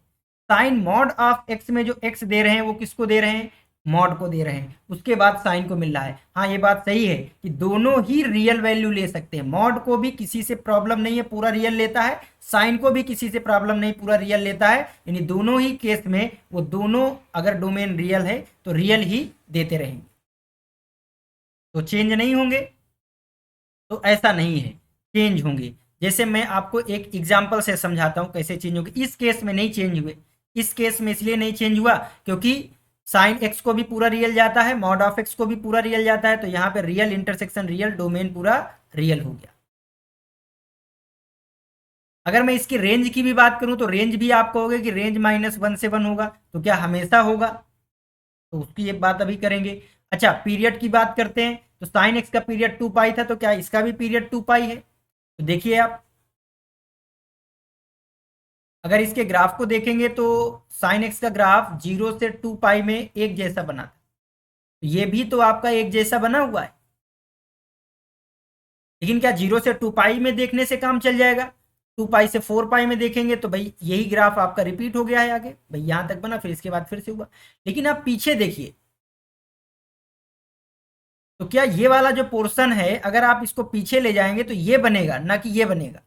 S1: साइन मॉड ऑफ x में जो x दे रहे हैं वो किसको दे रहे हैं, मॉड को दे रहे हैं, उसके बाद साइन को मिल रहा है। हाँ, ये बात सही है कि दोनों ही रियल वैल्यू ले सकते हैं, मॉड को भी किसी से प्रॉब्लम नहीं है, पूरा रियल लेता है, साइन को भी किसी से प्रॉब्लम नहीं, पूरा रियल लेता है, यानी दोनों ही केस में वो दोनों अगर डोमेन रियल है तो रियल ही देते रहेंगे, तो चेंज नहीं होंगे, तो ऐसा नहीं है, चेंज होंगे। जैसे मैं आपको एक एग्जांपल से समझाता हूं कैसे चेंज होंगे। इस केस में नहीं चेंज हुए, इस केस में इसलिए नहीं चेंज हुआ क्योंकि साइन एक्स को भी पूरा रियल जाता है, मॉड ऑफ एक्स को भी पूरा रियल जाता है, तो यहाँ पे रियल इंटरसेक्शन रियल, डोमेन पूरा रियल हो गया। अगर मैं इसकी रेंज की भी बात करूं तो रेंज भी आप कहोगे कि रेंज -1 से 1 होगा, तो क्या हमेशा होगा, तो उसकी एक बात अभी करेंगे। अच्छा, पीरियड की बात करते हैं, तो साइन एक्स का पीरियड 2 पाई था, तो क्या इसका भी पीरियड 2 पाई है, तो देखिए आप अगर इसके ग्राफ को देखेंगे तो साइन एक्स का ग्राफ 0 से 2 पाई में एक जैसा बना था, तो ये भी तो आपका एक जैसा बना हुआ है। लेकिन क्या 0 से 2 पाई में देखने से काम चल जाएगा? 2 पाई से 4 पाई में देखेंगे तो भाई यही ग्राफ आपका रिपीट हो गया है आगे, भाई यहां तक बना, फिर इसके बाद फिर से हुआ। लेकिन आप पीछे देखिए, तो क्या ये वाला जो पोर्शन है अगर आप इसको पीछे ले जाएंगे तो ये बनेगा, ना कि ये बनेगा।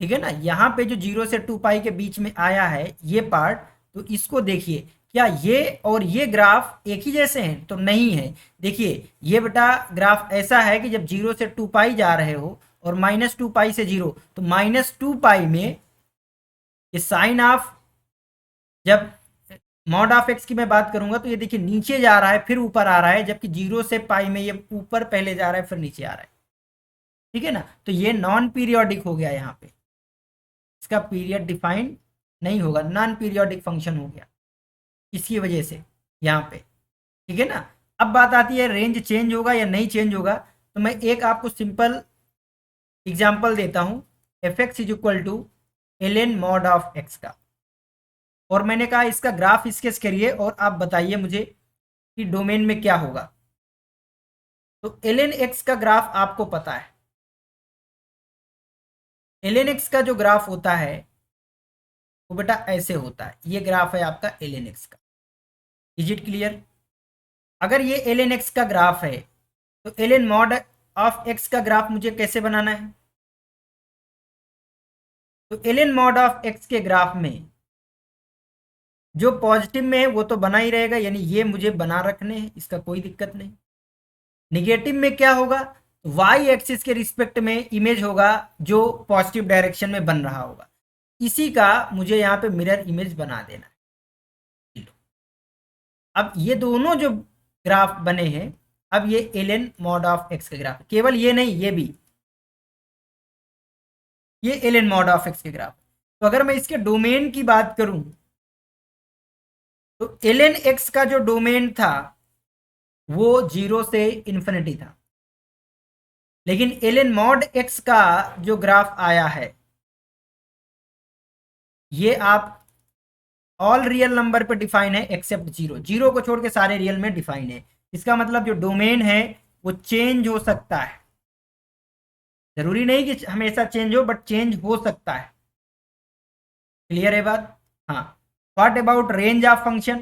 S1: ठीक है ना, यहाँ पे जो 0 से 2 पाई के बीच में आया है ये पार्ट, तो इसको देखिए, क्या ये और ये ग्राफ एक ही जैसे हैं? तो नहीं है। देखिए ये बेटा ग्राफ ऐसा है कि जब 0 से 2 पाई जा रहे हो और -2 पाई से 0, तो -2 पाई में ये साइन ऑफ, जब मॉड ऑफ एक्स की मैं बात करूंगा तो ये देखिए नीचे जा रहा है फिर ऊपर आ रहा है, जबकि 0 से पाई में ये ऊपर पहले जा रहा है फिर नीचे आ रहा है। ठीक है ना, तो ये नॉन पीरियोडिक हो गया, यहाँ पे इसका पीरियड डिफाइंड नहीं होगा, नॉन पीरियोडिक फंक्शन हो गया इसकी वजह से यहाँ पे। ठीक है ना, अब बात आती है रेंज चेंज होगा या नहीं चेंज होगा, तो मैं एक आपको सिंपल एग्जांपल देता हूँ, f x is equal to l n mod of x का, और मैंने कहा इसका ग्राफ स्केच करिए और आप बताइए मुझे कि डोमेन में क्या होगा। तो एल एन एक्स का ग्राफ आपको पता है, एल एन एक्स का जो ग्राफ होता है वो बेटा ऐसे होता है, ये ग्राफ है आपका एल एन एक्स का। Is it clear? अगर ये एल एन एक्स का ग्राफ है तो l n mod of x का ग्राफ मुझे कैसे बनाना है? तो l n mod of x के ग्राफ में जो पॉजिटिव में है वो तो बना ही रहेगा, यानी ये मुझे बना रखने हैं, इसका कोई दिक्कत नहीं। निगेटिव में क्या होगा? वाई एक्सिस के रिस्पेक्ट में इमेज होगा जो पॉजिटिव डायरेक्शन में बन रहा होगा, इसी का मुझे यहाँ पे मिरर इमेज बना देना है। अब ये दोनों जो ग्राफ बने हैं, अब ये l n mod of x का ग्राफ, केवल ये नहीं, ये भी, ये l n mod of x के ग्राफ। तो अगर मैं इसके डोमेन की बात करूं तो एल एन एक्स का जो डोमेन था वो 0 से इन्फिनिटी था, लेकिन एल एन मॉड एक्स का जो ग्राफ आया है ये आप ऑल रियल नंबर पे डिफाइन है एक्सेप्ट 0, 0 को छोड़ के सारे रियल में डिफाइन है। इसका मतलब जो डोमेन है वो चेंज हो सकता है, जरूरी नहीं कि हमेशा चेंज हो, बट चेंज हो सकता है। क्लियर है बात? हाँ। What about range of function?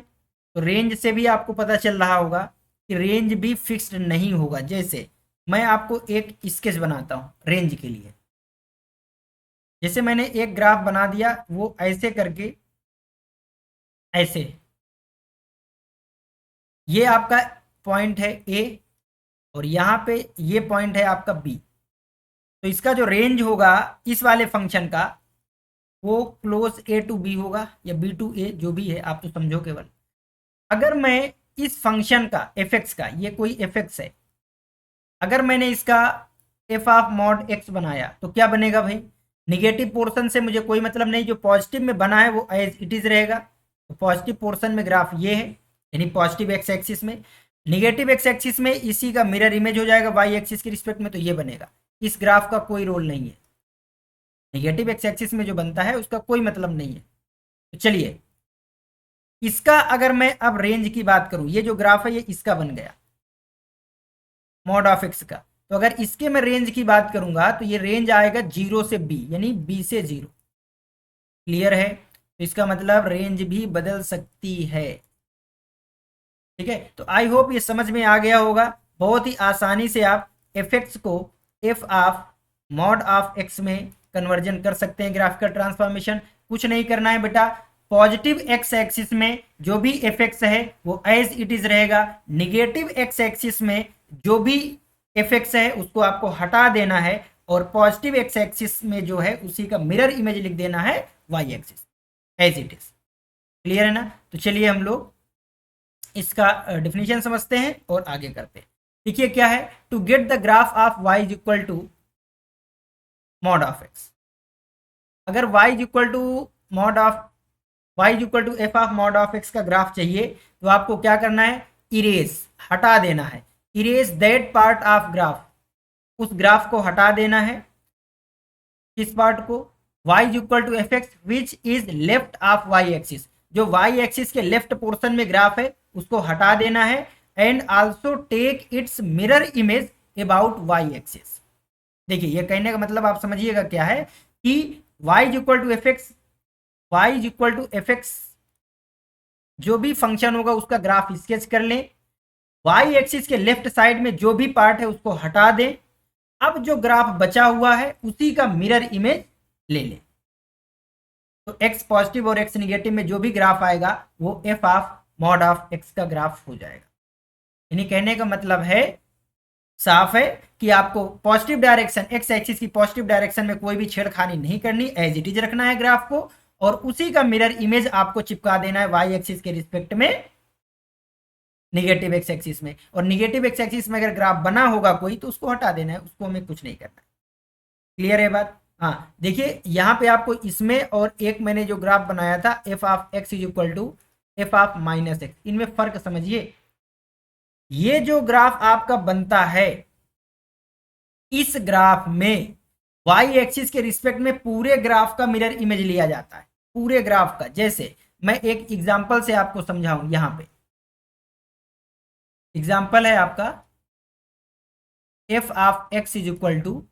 S1: तो रेंज से भी आपको पता चल रहा होगा कि रेंज भी फिक्स्ड नहीं होगा। जैसे मैं आपको एक स्केच बनाता हूँ रेंज के लिए, जैसे मैंने एक ग्राफ बना दिया वो ऐसे करके, ऐसे, ये आपका पॉइंट है ए और यहाँ पे ये पॉइंट है आपका बी, तो इसका जो रेंज होगा इस वाले फंक्शन का वो क्लोज ए टू बी होगा या बी टू ए, जो भी है आप तो समझो केवल। अगर मैं इस फंक्शन का एफ एक्स का, ये कोई एफ एक्स है, अगर मैंने इसका एफ ऑफ मॉड एक्स बनाया तो क्या बनेगा भाई? निगेटिव पोर्शन से मुझे कोई मतलब नहीं, जो पॉजिटिव में बना है वो एज इट इज रहेगा। तो पॉजिटिव पोर्शन में ग्राफ ये है, यानी पॉजिटिव एक्स एक्सिस में, निगेटिव एक्स एक्सिस में इसी का मिरर इमेज हो जाएगा वाई एक्सिस के रिस्पेक्ट में, तो ये बनेगा। इस ग्राफ का कोई रोल नहीं है, निगेटिव एक्स एक्सिस में जो बनता है उसका कोई मतलब नहीं है। तो चलिए इसका अगर मैं अब रेंज की बात करूं, ये जो ग्राफ है ये इसका बन गया मॉड ऑफ एक्स का, तो अगर इसके मैं रेंज की बात करूंगा तो ये रेंज आएगा 0 से बी, यानी बी से 0। क्लियर है? तो इसका मतलब रेंज भी बदल सकती है। ठीक है, तो आई होप ये समझ में आ गया होगा। बहुत ही आसानी से आप एफ एक्स को F of mod of x में कन्वर्जन कर सकते हैं, ग्राफिकल ट्रांसफॉर्मेशन। कुछ नहीं करना है बेटा, पॉजिटिव एक्स एक्सिस में जो भी एफ एक्स है वो एज इट इज रहेगा, निगेटिव एक्स एक्सिस में जो भी एफ एक्स है उसको आपको हटा देना है, और पॉजिटिव एक्स एक्सिस में जो है उसी का मिरर इमेज लिख देना है y axis as it is. Clear है ना? तो चलिए हम लोग इसका डिफिनेशन समझते हैं और आगे करते हैं। देखिए क्या है, to get the graph of y is equal to mod of x। अगर y is equal to mod of y is equal to f of mod of x का ग्राफ चाहिए तो आपको क्या करना है? इरेज, हटा देना है। Erase that part of graph, उस ग्राफ को हटा देना है। किस पार्ट को? y is equal to f x which is left of y axis, जो y एक्सिस के लेफ्ट पोर्शन में ग्राफ है उसको हटा देना है, and also take its mirror image about y axis. देखिए ये कहने का मतलब आप समझिएगा क्या है कि y is equal to f x, y is equal to f x जो भी फंक्शन होगा उसका ग्राफ स्केच कर लें, y एक्सिस के लेफ्ट साइड में जो भी पार्ट है उसको हटा दें, अब जो ग्राफ बचा हुआ है उसी का मिरर इमेज ले लें। तो x पॉजिटिव और x निगेटिव में जो भी ग्राफ आएगा वो f of mod of x का ग्राफ हो जाएगा। यानी कहने का मतलब है, साफ है कि आपको पॉजिटिव डायरेक्शन x एक्सिस की पॉजिटिव डायरेक्शन में कोई भी छेड़खानी नहीं करनी, एज इट इज रखना है ग्राफ को, और उसी का मिरर इमेज आपको चिपका देना है y एक्सिस के रिस्पेक्ट में निगेटिव x एक्सिस में, और निगेटिव x एक्सिस में अगर ग्राफ बना होगा कोई तो उसको हटा देना है, उसको हमें कुछ नहीं करना है। क्लियर है बात? हाँ देखिए यहाँ पे आपको इसमें और एक मैंने जो ग्राफ बनाया था f of x is equal to f of minus x, इनमें फर्क समझिए। ये जो ग्राफ आपका बनता है इस ग्राफ में y एक्सिस के रिस्पेक्ट में पूरे ग्राफ का मिरर इमेज लिया जाता है, पूरे ग्राफ का। जैसे मैं एक एग्जांपल से आपको समझाऊं, यहां पे एग्जांपल है आपका f of x is equal to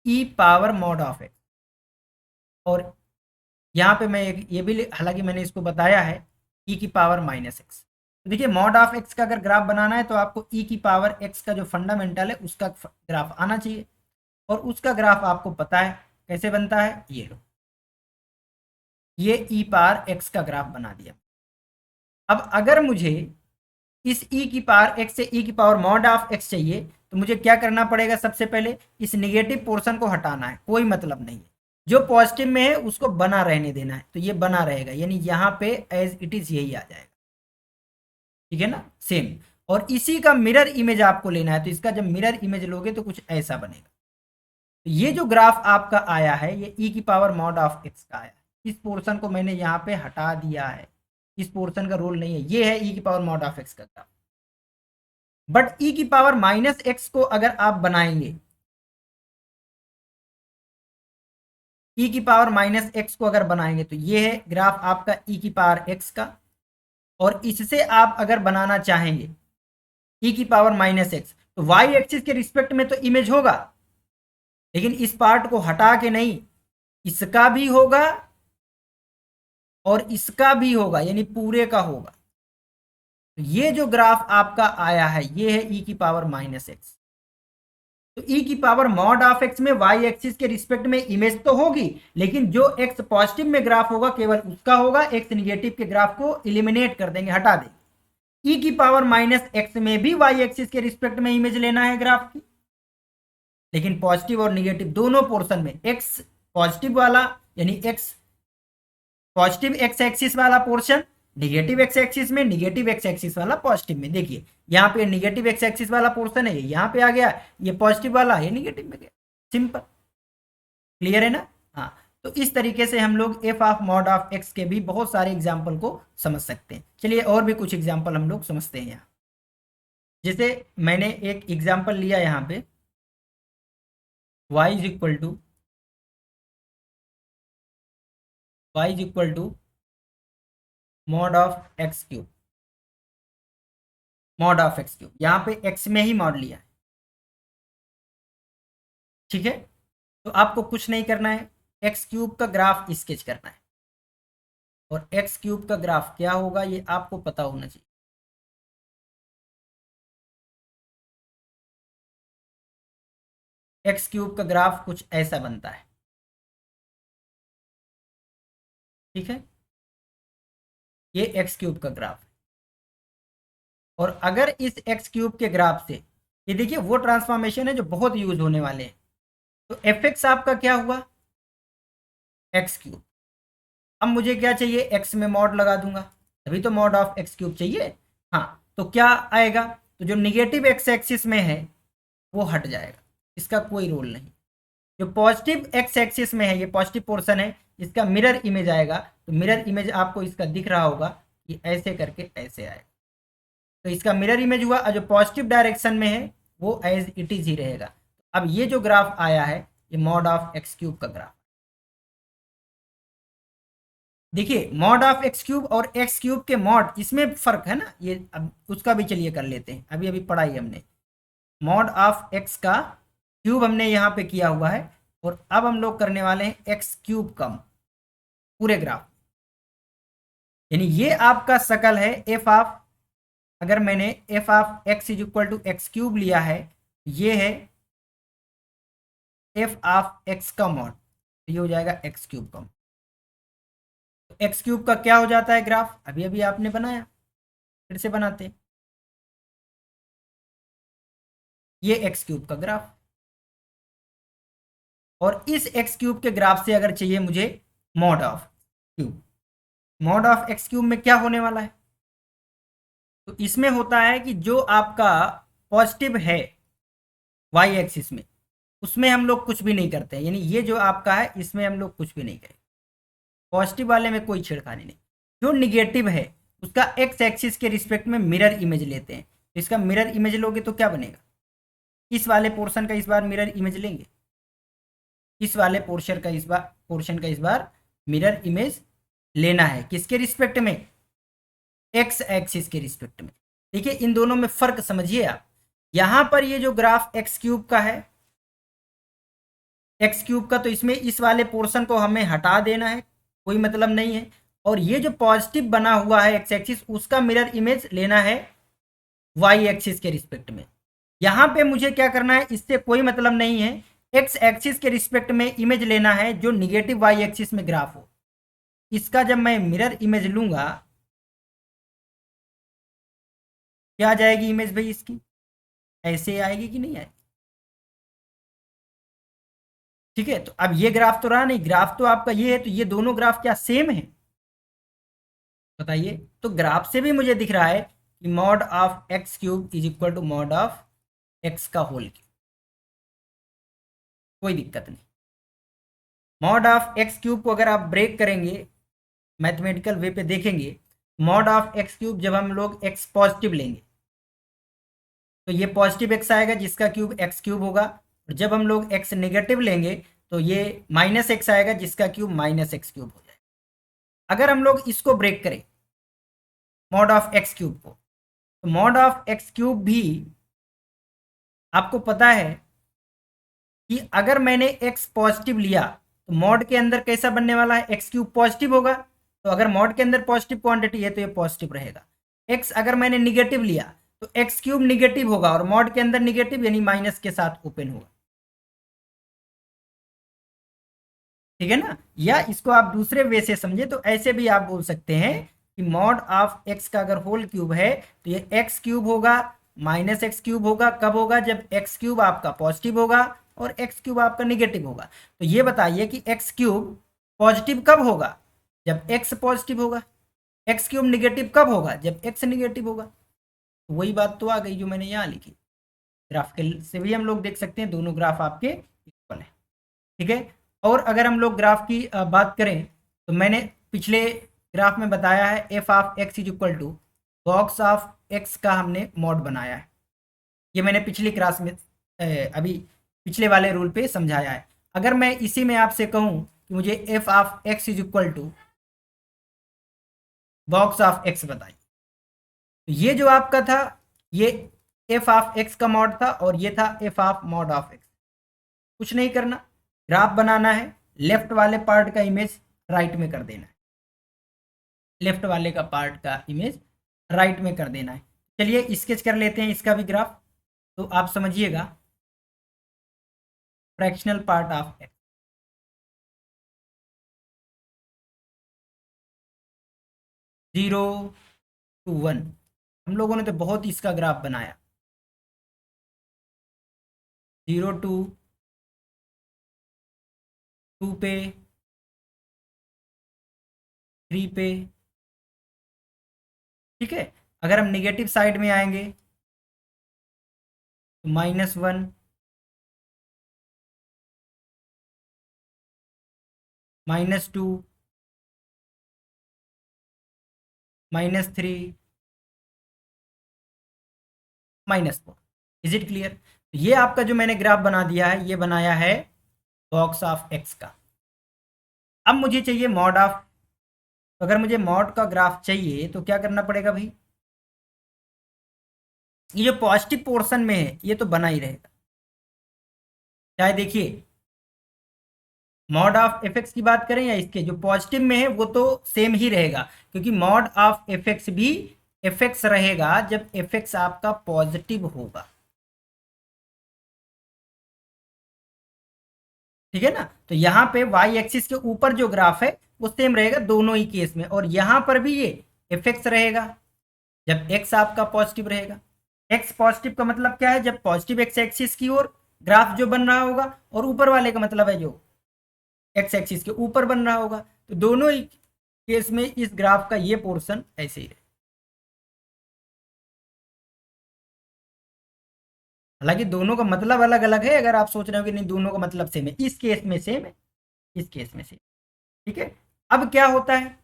S1: e power mod of x, और यहाँ पे मैं ये भी, हालांकि मैंने इसको बताया है ई की पावर माइनस एक्स। तो देखिए मॉड ऑफ एक्स का अगर ग्राफ बनाना है तो आपको ई की पावर एक्स का जो फंडामेंटल है उसका ग्राफ आना चाहिए, और उसका ग्राफ आपको पता है कैसे बनता है, ये लो, ये ई पावर एक्स का ग्राफ बना दिया। अब अगर मुझे इस ई की पावर एक्स से ई की पावर मॉड ऑफ एक्स चाहिए तो मुझे क्या करना पड़ेगा, सबसे पहले इस निगेटिव पोर्शन को हटाना है, कोई मतलब नहीं है, जो पॉजिटिव में है उसको बना रहने देना है, तो ये बना रहेगा, यानी यहाँ पे एज इट इज यही आ जाएगा, ठीक है ना, सेम। और इसी का मिरर इमेज आपको लेना है, तो इसका जब मिरर इमेज लोगे तो कुछ ऐसा बनेगा। तो ये जो ग्राफ आपका आया है ये ई की पावर मॉड ऑफ एक्स का आया, इस पोर्शन को मैंने यहाँ पे हटा दिया है, इस पोर्शन का रोल नहीं है, ये है ई की पावर मॉड ऑफ एक्स का ग्राफ। बट ई की पावर माइनस एक्स को अगर आप बनाएंगे, ई की पावर माइनस एक्स को अगर बनाएंगे तो ये है ग्राफ आपका ई की पावर एक्स का, और इससे आप अगर बनाना चाहेंगे ई की पावर माइनस एक्स तो वाई एक्सिस के रिस्पेक्ट में तो इमेज होगा, लेकिन इस पार्ट को हटा के नहीं, इसका भी होगा और इसका भी होगा, यानी पूरे का होगा। तो ये जो ग्राफ आपका आया है ये है ई की पावर माइनस एक्स। तो ई की पावर मॉड ऑफ एक्स में वाई एक्सिस के रिस्पेक्ट में इमेज तो होगी, लेकिन जो एक्स पॉजिटिव में ग्राफ होगा केवल उसका होगा, एक्स निगेटिव के ग्राफ को इलिमिनेट कर देंगे, हटा देंगे। ई की पावर माइनस एक्स में भी वाई एक्सिस के रिस्पेक्ट में इमेज लेना है ग्राफ की, लेकिन पॉजिटिव और निगेटिव दोनों पोर्शन में, एक्स पॉजिटिव वाला यानी एक्स पॉजिटिव एक्स एक्सिस वाला पोर्शन निगेटिव एक्स एक्सिस में, निगेटिव एक्स एक्सिस वाला पॉजिटिव में। देखिए यहाँ पे निगेटिव एक्स एक्सिस वाला पोर्शन है, ये यहाँ पे आ गया, ये पॉजिटिव वाला है निगेटिव में गया, सिंपल। क्लियर है ना? हाँ, तो इस तरीके से हम लोग F of mod of x के भी बहुत सारे एग्जाम्पल को समझ सकते हैं। चलिए और भी कुछ एग्जाम्पल हम लोग समझते हैं यहाँ। जैसे मैंने एक एग्जाम्पल लिया यहाँ पे y is equal to mod of x cube, mod of x cube, यहाँ पे एक्स में ही मॉड लिया है, ठीक है। तो आपको कुछ नहीं करना है, एक्स क्यूब का ग्राफ स्केच करना है, और एक्स क्यूब का ग्राफ क्या होगा ये आपको पता होना चाहिए। एक्स क्यूब का ग्राफ कुछ ऐसा बनता है, ठीक है, ये एक्स क्यूब का ग्राफ है। और अगर इस एक्स क्यूब के ग्राफ से, ये देखिए वो ट्रांसफॉर्मेशन है जो बहुत यूज होने वाले हैं, तो एफ एक्स आपका क्या हुआ, एक्स क्यूब। अब मुझे क्या चाहिए, एक्स में मॉड लगा दूंगा, तभी तो मॉड ऑफ एक्स क्यूब चाहिए। हाँ, तो क्या आएगा, तो जो निगेटिव एक्स एक्सिस में है वो हट जाएगा, इसका कोई रोल नहीं। जो पॉजिटिव एक्स एक्सिस में है, ये पॉजिटिव पोर्शन है, इसका मिरर इमेज आएगा, तो मिरर इमेज आपको इसका दिख रहा होगा कि ऐसे करके ऐसे आएगा, तो इसका मिरर इमेज हुआ, और जो पॉजिटिव डायरेक्शन में है वो एज इट इज ही रहेगा। अब ये जो ग्राफ आया है ये मॉड ऑफ एक्स क्यूब का ग्राफ। देखिए मॉड ऑफ एक्स क्यूब और एक्स क्यूब के मॉड इसमें फर्क है ना, ये अब उसका भी चलिए कर लेते हैं, अभी अभी पढ़ाई हमने मॉड ऑफ एक्स का क्यूब हमने यहाँ पे किया हुआ है, और अब हम लोग करने वाले हैं एक्स क्यूब कम पूरे ग्राफ। यानी ये आपका शकल है एफ ऑफ, अगर मैंने f of x is equal to x cube लिया है, ये है एफ ऑफ एक्स का मॉड, ये हो जाएगा एक्स क्यूब कम। तो एक्स क्यूब का क्या हो जाता है ग्राफ, अभी अभी आपने बनाया, फिर से बनाते हैं, ये एक्स क्यूब का ग्राफ। और इस एक्स क्यूब के ग्राफ से अगर चाहिए मुझे mod of cube, mod of x cube में क्या होने वाला है, तो इसमें होता है कि जो आपका पॉजिटिव है वाई एक्सिस में, उसमें हम लोग कुछ भी नहीं करते हैं, यानी ये जो आपका है इसमें हम लोग कुछ भी नहीं करें, पॉजिटिव वाले में कोई छेड़खानी नहीं। जो निगेटिव है उसका एक्स एक्सिस के रिस्पेक्ट में मिरर इमेज लेते हैं, तो इसका मिरर इमेज लोगे तो क्या बनेगा, इस वाले पोर्शन का इस बार मिरर इमेज लेंगे, इस वाले पोर्शन का इस बार मिरर इमेज लेना है, किसके रिस्पेक्ट में, एक्स एक्सिस के रिस्पेक्ट में। देखिए इन दोनों में फर्क समझिए आप, यहां पर ये जो ग्राफ एक्स क्यूब का है, एक्स क्यूब का, तो इसमें इस वाले पोर्शन को हमें हटा देना है, कोई मतलब नहीं है, और ये जो पॉजिटिव बना हुआ है एक्स एक्सिस, उसका मिरर इमेज लेना है वाई एक्सिस के रिस्पेक्ट में। यहां पे मुझे क्या करना है, इससे कोई मतलब नहीं है, एक्स एक्सिस के रिस्पेक्ट में इमेज लेना है जो निगेटिव वाई एक्सिस में ग्राफ हो। इसका जब मैं मिरर इमेज लूंगा, क्या आ जाएगी इमेज भाई इसकी, ऐसे आएगी कि नहीं आएगी, ठीक है। तो अब ये ग्राफ तो रहा नहीं, ग्राफ तो आपका ये है, तो ये दोनों ग्राफ क्या सेम है, बताइए। तो ग्राफ से भी मुझे दिख रहा है कि mod of x cube is equal to mod of x का होल क्यूब, कोई दिक्कत नहीं। मॉड ऑफ एक्स क्यूब को अगर आप ब्रेक करेंगे, मैथमेटिकल वे पे देखेंगे, मॉड ऑफ एक्स क्यूब जब हम लोग एक्स पॉजिटिव लेंगे तो ये पॉजिटिव एक्स आएगा जिसका क्यूब एक्स क्यूब होगा, और जब हम लोग एक्स नेगेटिव लेंगे तो ये माइनस एक्स आएगा जिसका क्यूब माइनस एक्स क्यूब हो जाएगा। अगर हम लोग इसको ब्रेक करें मॉड ऑफ एक्स क्यूब को, तो मॉड ऑफ एक्स क्यूब भी आपको पता है कि अगर मैंने एक्स पॉजिटिव लिया तो मॉड के अंदर कैसा बनने वाला है, एक्स क्यूब पॉजिटिव होगा, तो अगर मॉड के अंदर पॉजिटिव क्वांटिटी है तो ये पॉजिटिव रहेगा। एक्स अगर मैंने निगेटिव लिया तो एक्स क्यूब निगेटिव होगा, और मॉड के अंदर निगेटिव यानी माइनस के साथ ओपन होगा, ठीक है ना। या इसको आप दूसरे वे से समझे तो ऐसे भी आप बोल सकते हैं कि मॉड ऑफ एक्स का अगर होल क्यूब है तो ये एक्स क्यूब होगा माइनस एक्स क्यूब होगा, कब होगा, जब एक्स क्यूब आपका पॉजिटिव होगा और एक्स क्यूब आपका निगेटिव होगा। तो ये बताइए कि एक्स क्यूब पॉजिटिव कब होगा, जब एक्स पॉजिटिव होगा, एक्स क्यूब निगेटिव कब होगा, जब एक्स निगेटिव होगा। तो वही बात तो आ गई जो मैंने यहाँ लिखी, ग्राफ के से भी हम लोग देख सकते हैं दोनों ग्राफ आपके इक्वल है, ठीक है। और अगर हम लोग ग्राफ की बात करें तो मैंने पिछले ग्राफ में बताया है f of x is equal to box of x का हमने मॉड बनाया है, ये मैंने पिछली क्लास में अभी पिछले वाले रूल पे समझाया है। अगर मैं इसी में आपसे कहूँ कि मुझे f of x is equal to box of x बताइए, तो ये जो आपका था ये एफ ऑफ एक्स का मॉड था, और ये था f of mod of x. कुछ नहीं करना, ग्राफ बनाना है, लेफ्ट वाले पार्ट का इमेज राइट में कर देना है, लेफ्ट वाले का पार्ट का इमेज राइट में कर देना है। चलिए स्केच कर लेते हैं इसका भी ग्राफ, तो आप समझिएगा fractional part of x, 0 to 1, हम लोगों ने तो बहुत इसका ग्राफ बनाया, 0 to 2 पे, 3 पे, ठीक है। अगर हम निगेटिव साइड में आएंगे तो -1, -2, -3, -4। Is it clear. ये आपका जो मैंने ग्राफ बना दिया है ये बनाया है बॉक्स ऑफ एक्स का। अब मुझे चाहिए मॉड ऑफ, तो अगर मुझे मॉड का ग्राफ चाहिए तो क्या करना पड़ेगा भाई, ये जो पॉजिटिव पोर्शन में है ये तो बना ही रहेगा, चाहे देखिए मॉड ऑफ एफ एक्स की बात करें या इसके जो पॉजिटिव में है वो तो सेम ही रहेगा, क्योंकि मॉड ऑफ एफ एक्स भी एफ एक्स रहेगा जब एफ एक्स आपका पॉजिटिव होगा, ठीक है ना। तो यहाँ पे वाई एक्सिस के ऊपर जो ग्राफ है वो सेम रहेगा दोनों ही केस में, और यहाँ पर भी ये एफ एक्स रहेगा जब एक्स आपका पॉजिटिव रहेगा। एक्स पॉजिटिव का मतलब क्या है, जब पॉजिटिव एक्स एक्सिस की ओर ग्राफ जो बन रहा होगा, और ऊपर वाले का मतलब है जो एक्स एक्सिस के ऊपर बन रहा होगा, तो दोनों ही केस में इस ग्राफ का ये पोर्शन ऐसे ही रहे। हालांकि दोनों का मतलब अलग अलग है, अगर आप सोच रहे हो कि नहीं दोनों का मतलब सेम है, इस केस में सेम है, इस केस में सेम, ठीक है। अब क्या होता है,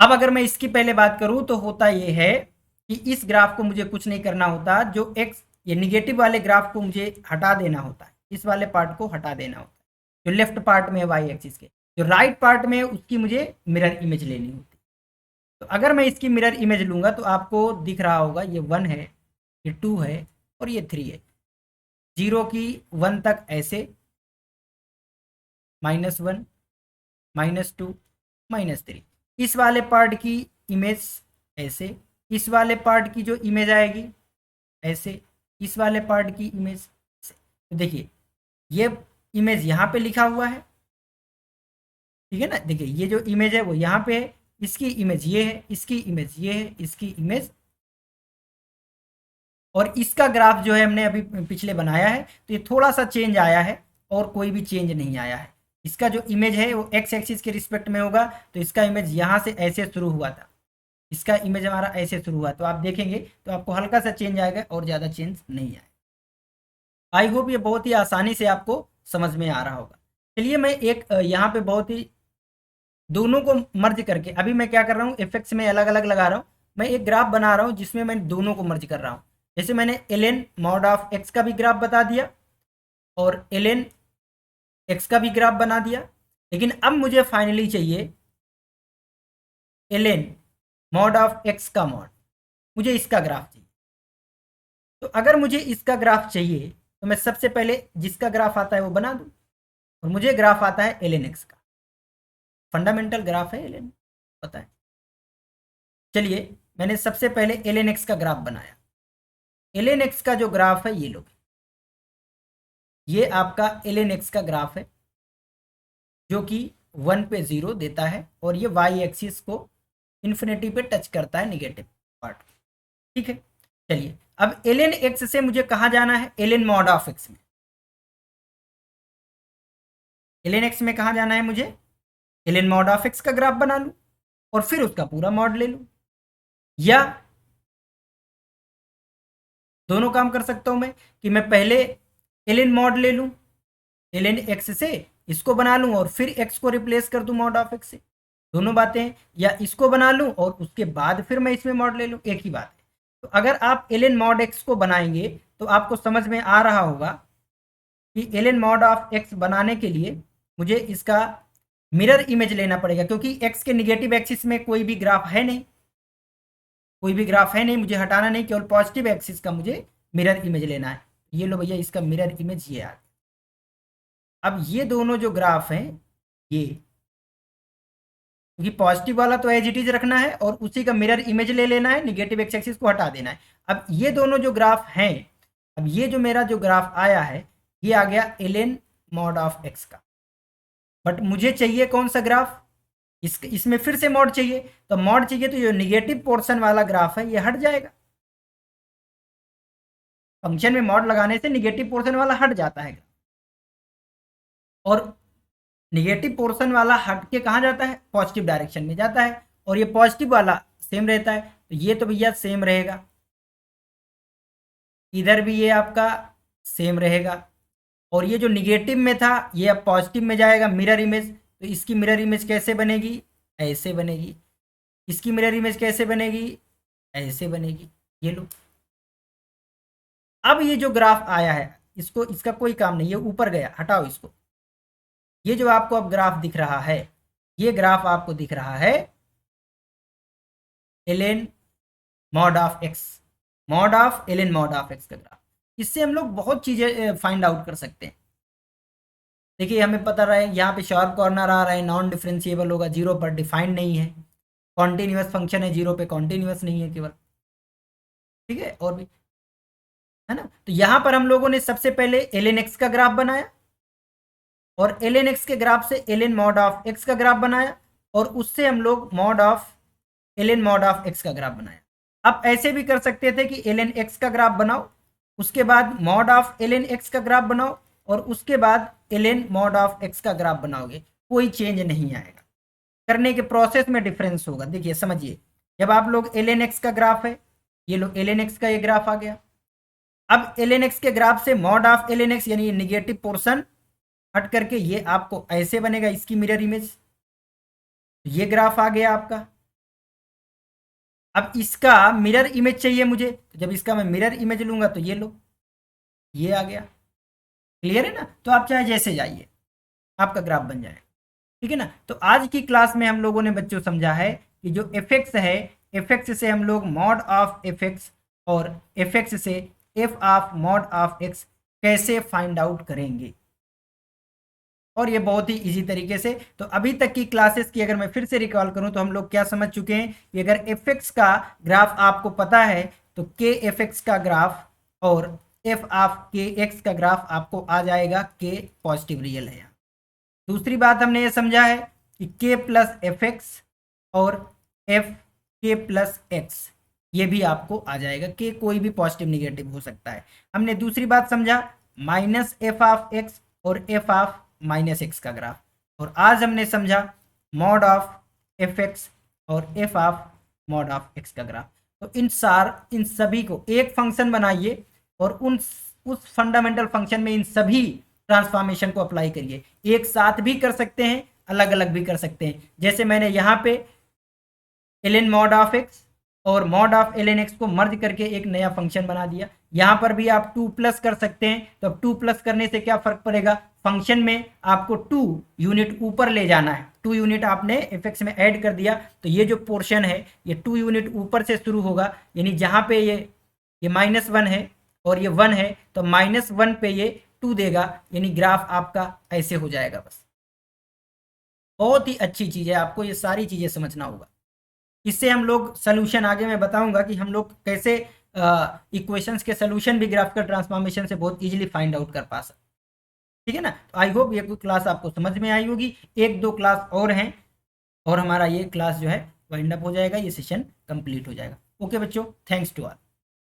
S1: अब अगर मैं इसकी पहले बात करूं तो होता यह है कि इस ग्राफ को मुझे कुछ नहीं करना होता, जो एक्स ये निगेटिव वाले ग्राफ को मुझे हटा देना होता है, इस वाले पार्ट को हटा देना होता है जो लेफ्ट पार्ट में है वाई एक्सिस के, जो राइट पार्ट में है उसकी मुझे मिरर इमेज लेनी होती है। तो अगर मैं इसकी मिरर इमेज लूंगा तो आपको दिख रहा होगा ये 1 है, ये 2 है और ये 3 है, 0 की 1 तक ऐसे, -1 -2 -3, इस वाले पार्ट की इमेज ऐसे, इस वाले पार्ट की जो इमेज आएगी ऐसे, इस वाले पार्ट की इमेज ऐसे। तो देखिए ये इमेज यहाँ पे लिखा हुआ है, ठीक है ना, देखिए ये जो इमेज है वो यहाँ पे है, इसकी इमेज ये है, इसकी इमेज ये है, इसकी इमेज, और इसका ग्राफ जो है हमने अभी पिछले बनाया है तो ये थोड़ा सा चेंज आया है और कोई भी चेंज नहीं आया है। इसका जो इमेज है वो एक्स एक्सिस के रिस्पेक्ट में होगा, तो इसका इमेज यहाँ से ऐसे शुरू हुआ था, इसका इमेज हमारा ऐसे शुरू हुआ, तो आप देखेंगे तो आपको हल्का सा चेंज आएगा और ज़्यादा चेंज नहीं आएगा। आई होप ये बहुत ही आसानी से आपको समझ में आ रहा होगा। चलिए मैं एक यहाँ पे बहुत ही दोनों को मर्ज करके, अभी मैं क्या कर रहा हूँ इफेक्ट्स में अलग अलग लगा रहा हूँ, मैं एक ग्राफ बना रहा हूँ जिसमें मैं दोनों को मर्ज कर रहा हूँ। जैसे मैंने l n mod of x का भी ग्राफ बता दिया और एल एन एक्स का भी ग्राफ बना दिया, लेकिन अब मुझे फाइनली चाहिए l n mod of x का मॉड, मुझे इसका ग्राफ चाहिए। तो अगर मुझे इसका ग्राफ चाहिए तो मैं सबसे पहले जिसका ग्राफ आता है वो बना दूं, और मुझे ग्राफ आता है एल एन एक्स का, फंडामेंटल ग्राफ है एल एन, पता है। चलिए मैंने सबसे पहले एल एन एक्स का ग्राफ बनाया, एल एन एक्स का जो ग्राफ है ये लो, ये आपका एल एन एक्स का ग्राफ है जो कि 1 पे 0 देता है, और ये वाई एक्सिस को इन्फिनिटी पे टच करता है निगेटिव पार्ट, ठीक है। चलिए अब एल एन एक्स से मुझे कहाँ जाना है, l n mod of x में, एल एन एक्स में कहाँ जाना है मुझे, l n mod of x का ग्राफ बना लूँ और फिर उसका पूरा मॉड ले लूँ, या दोनों काम कर सकता हूँ मैं कि मैं पहले एल एन मॉड ले लूँ एल एन एक्स से, इसको बना लूँ और फिर एक्स को रिप्लेस कर दूँ मॉड ऑफ एक्स से, दोनों बातें हैं, या इसको बना लूँ और उसके बाद फिर मैं इसमें मॉड ले लूँ, एक ही बात है। तो अगर आप एल एन मॉड एक्स को बनाएंगे तो आपको समझ में आ रहा होगा कि l n mod of x बनाने के लिए मुझे इसका मिरर इमेज लेना पड़ेगा, क्योंकि एक्स के निगेटिव एक्सिस में कोई भी ग्राफ है नहीं, कोई भी ग्राफ है नहीं, मुझे हटाना नहीं, केवल पॉजिटिव एक्सिस का मुझे मिरर इमेज लेना है। ये लो भैया इसका मिरर इमेज ये आ गया। अब ये दोनों जो ग्राफ हैं ये, क्योंकि पॉजिटिव वाला तो एज इट इज रखना है और उसी का मिरर इमेज ले लेना है, निगेटिव एक्स एक्सिस को हटा देना है। अब ये दोनों जो ग्राफ हैं, अब ये जो मेरा जो ग्राफ आया है ये आ गया l n mod of x का, बट मुझे चाहिए कौन सा ग्राफ, इसमें फिर से मॉड चाहिए, तो मॉड चाहिए तो जो निगेटिव पोर्शन वाला ग्राफ है ये हट जाएगा, फंक्शन में मॉड लगाने से निगेटिव पोर्शन वाला हट जाता है, और निगेटिव पोर्शन वाला हट के कहाँ जाता है, पॉजिटिव डायरेक्शन में जाता है, और ये पॉजिटिव वाला सेम रहता है, तो ये तो भैया सेम रहेगा, इधर भी ये आपका सेम रहेगा, और ये जो निगेटिव में था ये अब पॉजिटिव में जाएगा मिरर इमेज, तो इसकी मिरर इमेज कैसे बनेगी, ऐसे बनेगी, इसकी मिरर इमेज कैसे बनेगी, ऐसे बनेगी, ये लो। अब ये जो ग्राफ आया है इसको, इसका कोई काम नहीं, ये ऊपर गया, हटाओ इसको। ये जो आपको अब ग्राफ दिख रहा है, ये ग्राफ आपको दिख रहा है ln mod of x, mod of ln mod of x का ग्राफ। इससे हम लोग बहुत चीजें फाइंड आउट कर सकते हैं। देखिए हमें पता रहे यहाँ पे शार्प कॉर्नर आ रहा है, नॉन डिफरेंशिएबल होगा, जीरो पर डिफाइंड नहीं है, कॉन्टिन्यूस फंक्शन है, जीरो पे कॉन्टिन्यूस नहीं है केवल, ठीक है, और भी है ना। तो यहां पर हम लोगों ने सबसे पहले ln x का ग्राफ बनाया, और ln x के ग्राफ से ln mod ऑफ x का ग्राफ बनाया, और उससे हम लोग mod of ln mod of x का ग्राफ बनाया। आप ऐसे भी कर सकते थे कि ln x का ग्राफ बनाओ, उसके बाद mod ऑफ ln x का ग्राफ बनाओ, और उसके बाद ln mod ऑफ x का ग्राफ बनाओगे, कोई चेंज नहीं आएगा, करने के प्रोसेस में डिफरेंस होगा। देखिए समझिए, जब आप लोग ln x का ग्राफ है, ये लो ln x का ये ग्राफ आ गया, अब ln x के ग्राफ से mod ऑफ ln x यानी निगेटिव पोर्शन हट करके ये आपको ऐसे बनेगा, इसकी मिरर इमेज, ये ग्राफ आ गया आपका। अब इसका मिरर इमेज चाहिए मुझे, तो जब इसका मैं मिरर इमेज लूंगा तो ये लो, ये आ गया, क्लियर है ना। तो आप चाहे जैसे जाइए, आपका ग्राफ बन जाए, ठीक है ना। तो आज की क्लास में हम लोगों ने बच्चों समझा है कि जो एफ है, एफ से हम लोग मॉड ऑफ एफ और एफ से F of mod of x कैसे फाइंड आउट करेंगे, और ये बहुत ही इजी तरीके से। तो अभी तक की क्लासेस की अगर मैं फिर से रिकॉल करूं तो हम लोग क्या समझ चुके हैं कि अगर एफ का ग्राफ आपको पता है तो के एफ का ग्राफ और एफ ऑफ के एक्स का ग्राफ आपको आ जाएगा, के पॉजिटिव रियल है। दूसरी बात हमने ये समझा है कि के प्लस एफ और एफ के प्लस एक्स ये भी आपको आ जाएगा, के कोई भी पॉजिटिव निगेटिव हो सकता है। हमने दूसरी बात समझा माइनस एफ ऑफ एक्स और एफ ऑफ माइनस एक्स का ग्राफ, और आज हमने समझा मॉड ऑफ एफ एक्स और F of mod of x का ग्राफ। तो इन सभी को एक फंक्शन बनाइए और उस फंडामेंटल फंक्शन में इन सभी ट्रांसफॉर्मेशन को अप्लाई करिए। एक साथ भी कर सकते हैं, अलग अलग भी कर सकते हैं। जैसे मैंने यहाँ पे ln mod ऑफ x और mod ऑफ ln x को मर्ज करके एक नया फंक्शन बना दिया। यहाँ पर भी आप 2 प्लस कर सकते हैं, तो अब 2 प्लस करने से क्या फर्क पड़ेगा, फंक्शन में आपको 2 यूनिट ऊपर ले जाना है, 2 यूनिट आपने एफ में ऐड कर दिया, तो ये जो पोर्शन है ये 2 यूनिट ऊपर से शुरू होगा, यानी जहाँ पे ये -1 है और ये 1 है, तो -1 पे ये 2 देगा, यानी ग्राफ आपका ऐसे हो जाएगा। बस बहुत ही अच्छी चीज़ है, आपको ये सारी चीज़ें समझना होगा। इससे हम लोग सोल्यूशन आगे मैं बताऊंगा कि हम लोग कैसे इक्वेशंस के सोल्यूशन भी ग्राफिकल ट्रांसफॉर्मेशन से बहुत इजीली फाइंड आउट कर पा सकते, ठीक है ना। तो आई होप ये क्लास आपको समझ में आई होगी। 1-2 क्लास और हैं और हमारा ये क्लास जो है वाइंड अप हो जाएगा, ये सेशन कंप्लीट हो जाएगा। ओके बच्चों, थैंक्स टू ऑल।